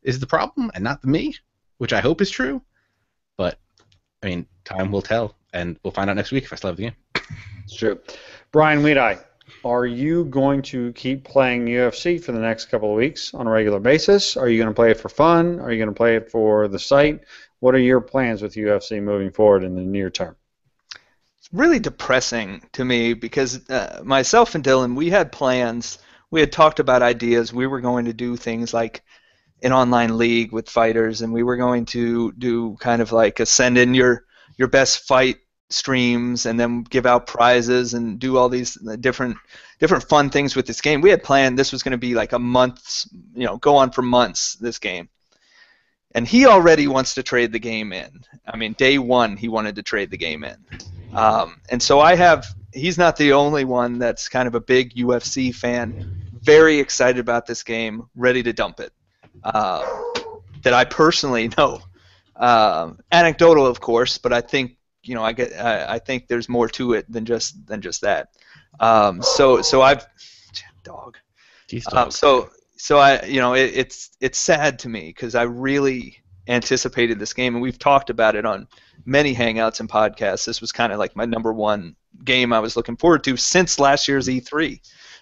is the problem and not the me, which I hope is true. But, I mean, time will tell, and we'll find out next week if I still have the game. It's true. Brian Weedeye, are you going to keep playing UFC for the next couple of weeks on a regular basis? Are you going to play it for fun? Are you going to play it for the site? What are your plans with UFC moving forward in the near term? It's really depressing to me because myself and Dylan, we had plans. We had talked about ideas. We were going to do things like an online league with fighters, and we were going to do kind of like send in your best fight streams and then give out prizes and do all these different fun things with this game. We had planned this was going to be like a month, go on for months, this game. And he already wants to trade the game in. I mean, day one he wanted to trade the game in. And so he's not the only one that's kind of a big UFC fan, very excited about this game, ready to dump it. That I personally know. Anecdotal, of course, but I think I think there's more to it than just that. So I've dog. So I it's sad to me because I really anticipated this game, and we've talked about it on many hangouts and podcasts. This was kind of like my number one game I was looking forward to since last year's E3.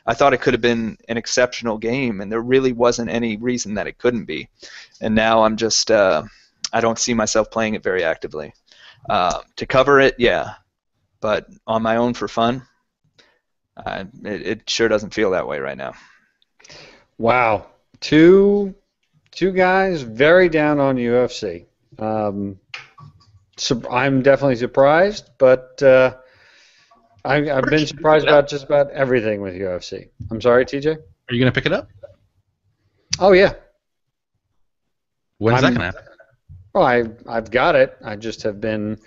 I thought it could have been an exceptional game, and there really wasn't any reason that it couldn't be. And now I'm just I don't see myself playing it very actively. To cover it, yeah, but on my own for fun, it sure doesn't feel that way right now. Wow, two guys very down on UFC. So I'm definitely surprised, but I've been surprised about just about everything with UFC. I'm sorry, TJ? Are you going to pick it up? Oh, yeah. When's that going to happen? Well, I've got it. I just have been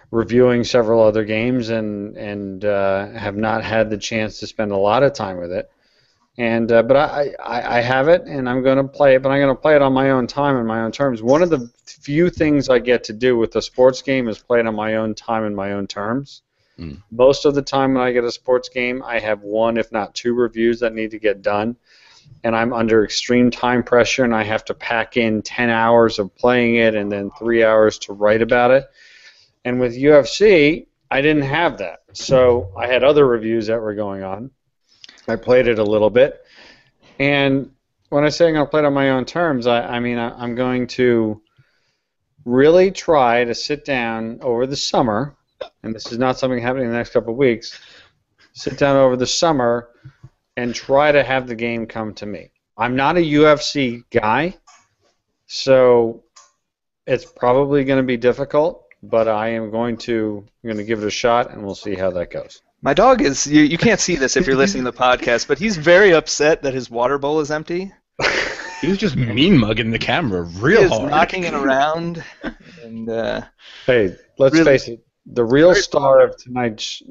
reviewing several other games and have not had the chance to spend a lot of time with it. And but I have it, and I'm going to play it, but I'm going to play it on my own time and my own terms. One of the few things I get to do with a sports game is play it on my own time and my own terms. Most of the time when I get a sports game, I have one, if not two, reviews that need to get done, and I'm under extreme time pressure, and I have to pack in 10 hours of playing it and then 3 hours to write about it. And with UFC, I didn't have that, so I had other reviews that were going on. I played it a little bit, and when I say I'm going to play it on my own terms, I mean I'm going to really try to sit down over the summer, and this is not something happening in the next couple of weeks, sit down over the summer and try to have the game come to me. I'm not a UFC guy, so it's probably going to be difficult, but I'm going to give it a shot, and we'll see how that goes. My dog is, you can't see this if you're listening to the podcast, but he's very upset that his water bowl is empty. He was just mean mugging the camera real hard. He is knocking it around. And hey, let's face it. The real star of tonight's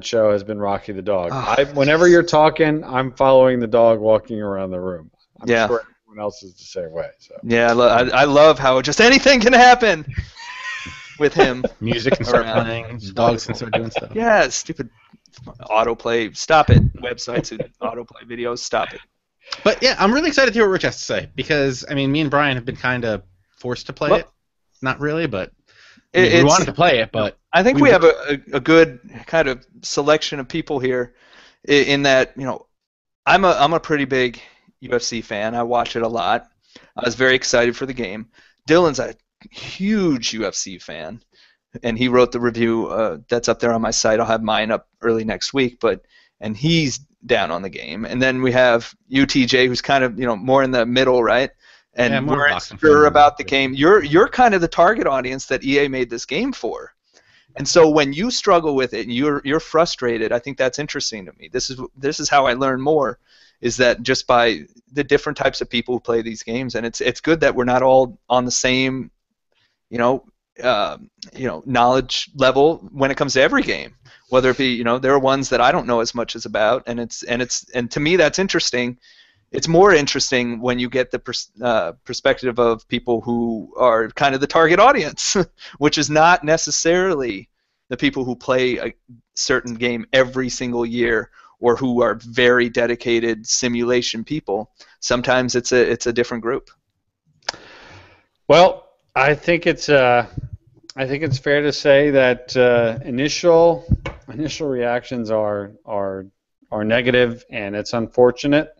show has been Rocky the dog. Whenever you're talking, I'm following the dog walking around the room. I'm sure everyone else is the same way. So. Yeah, I love how just anything can happen with him. Music can start playing. Dogs can start doing stuff. Yeah, stupid autoplay. Stop it. Websites and autoplay videos. Stop it. But yeah, I'm really excited to hear what Rich has to say because I mean, me and Brian have been kind of forced to play it. Not really, but we wanted to play it. But I think we have a good kind of selection of people here. In that, I'm a pretty big UFC fan. I watch it a lot. I was very excited for the game. Dylan's a huge UFC fan, and he wrote the review that's up there on my site. I'll have mine up early next week, and he's down on the game. And then we have UTJ, who's kind of more in the middle, right? And we're unsure about the game. You're kind of the target audience that EA made this game for. And so when you struggle with it and you're frustrated, I think that's interesting to me. This is how I learn more, is that just by the different types of people who play these games, and it's good that we're not all on the same, knowledge level when it comes to every game. Whether it be, there are ones that I don't know as much as about, and to me that's interesting. It's more interesting when you get the perspective of people who are kind of the target audience, which is not necessarily the people who play a certain game every single year or who are very dedicated simulation people. Sometimes it's a different group. Well, I think it's fair to say that initial reactions are negative, and it's unfortunate.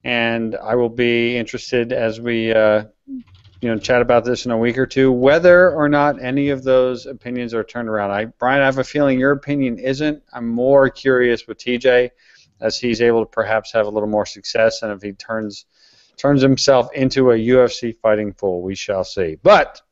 And I will be interested as we chat about this in a week or two, whether or not any of those opinions are turned around. Brian, I have a feeling your opinion isn't. I'm more curious with TJ as he's able to perhaps have a little more success, and if he turns himself into a UFC fighting fool, we shall see. But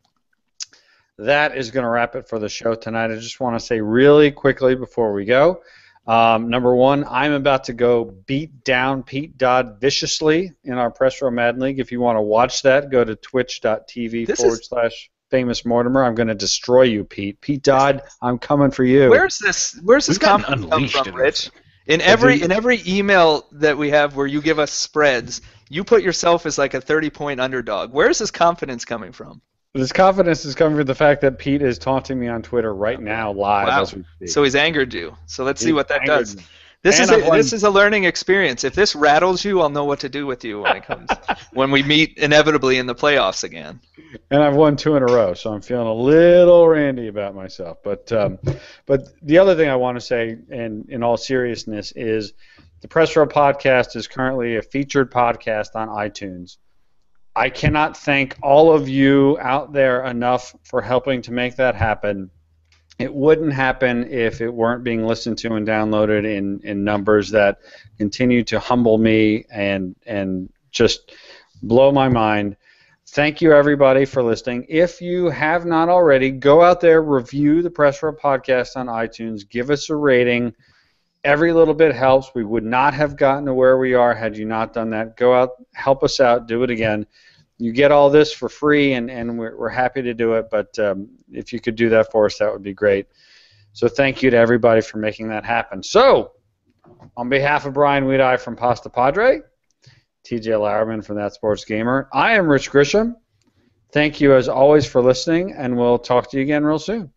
that is going to wrap it for the show tonight. I just want to say really quickly before we go, number one, I'm about to go beat down Pete Dodd viciously in our Press Row Madden League. If you want to watch that, go to twitch.tv/Famous Mortimer. I'm going to destroy you, Pete. Pete Dodd, I'm coming for you. Where's this comment come from, Rich? In every email that we have where you give us spreads, you put yourself as like a 30-point underdog. Where is this confidence coming from? This confidence is coming from the fact that Pete is taunting me on Twitter right now, live as we speak. So he's angered you. So let's see what that does. This is a learning experience. If this rattles you, I'll know what to do with you when we meet inevitably in the playoffs again. And I've won 2 in a row, so I'm feeling a little randy about myself. But the other thing I want to say, and in all seriousness, is the Press Row Podcast is currently a featured podcast on iTunes. I cannot thank all of you out there enough for helping to make that happen. It wouldn't happen if it weren't being listened to and downloaded in numbers that continue to humble me and just blow my mind. Thank you, everybody, for listening. If you have not already, go out there, review the Press Row Podcast on iTunes, give us a rating. Every little bit helps. We would not have gotten to where we are had you not done that. Go out, help us out, do it again. You get all this for free, and we're happy to do it, but if you could do that for us, that would be great. So thank you to everybody for making that happen. So, on behalf of Brian Weedeye from Pasta Padre, TJ Lauerman from That Sports Gamer, I am Rich Grisham. Thank you, as always, for listening, and we'll talk to you again real soon.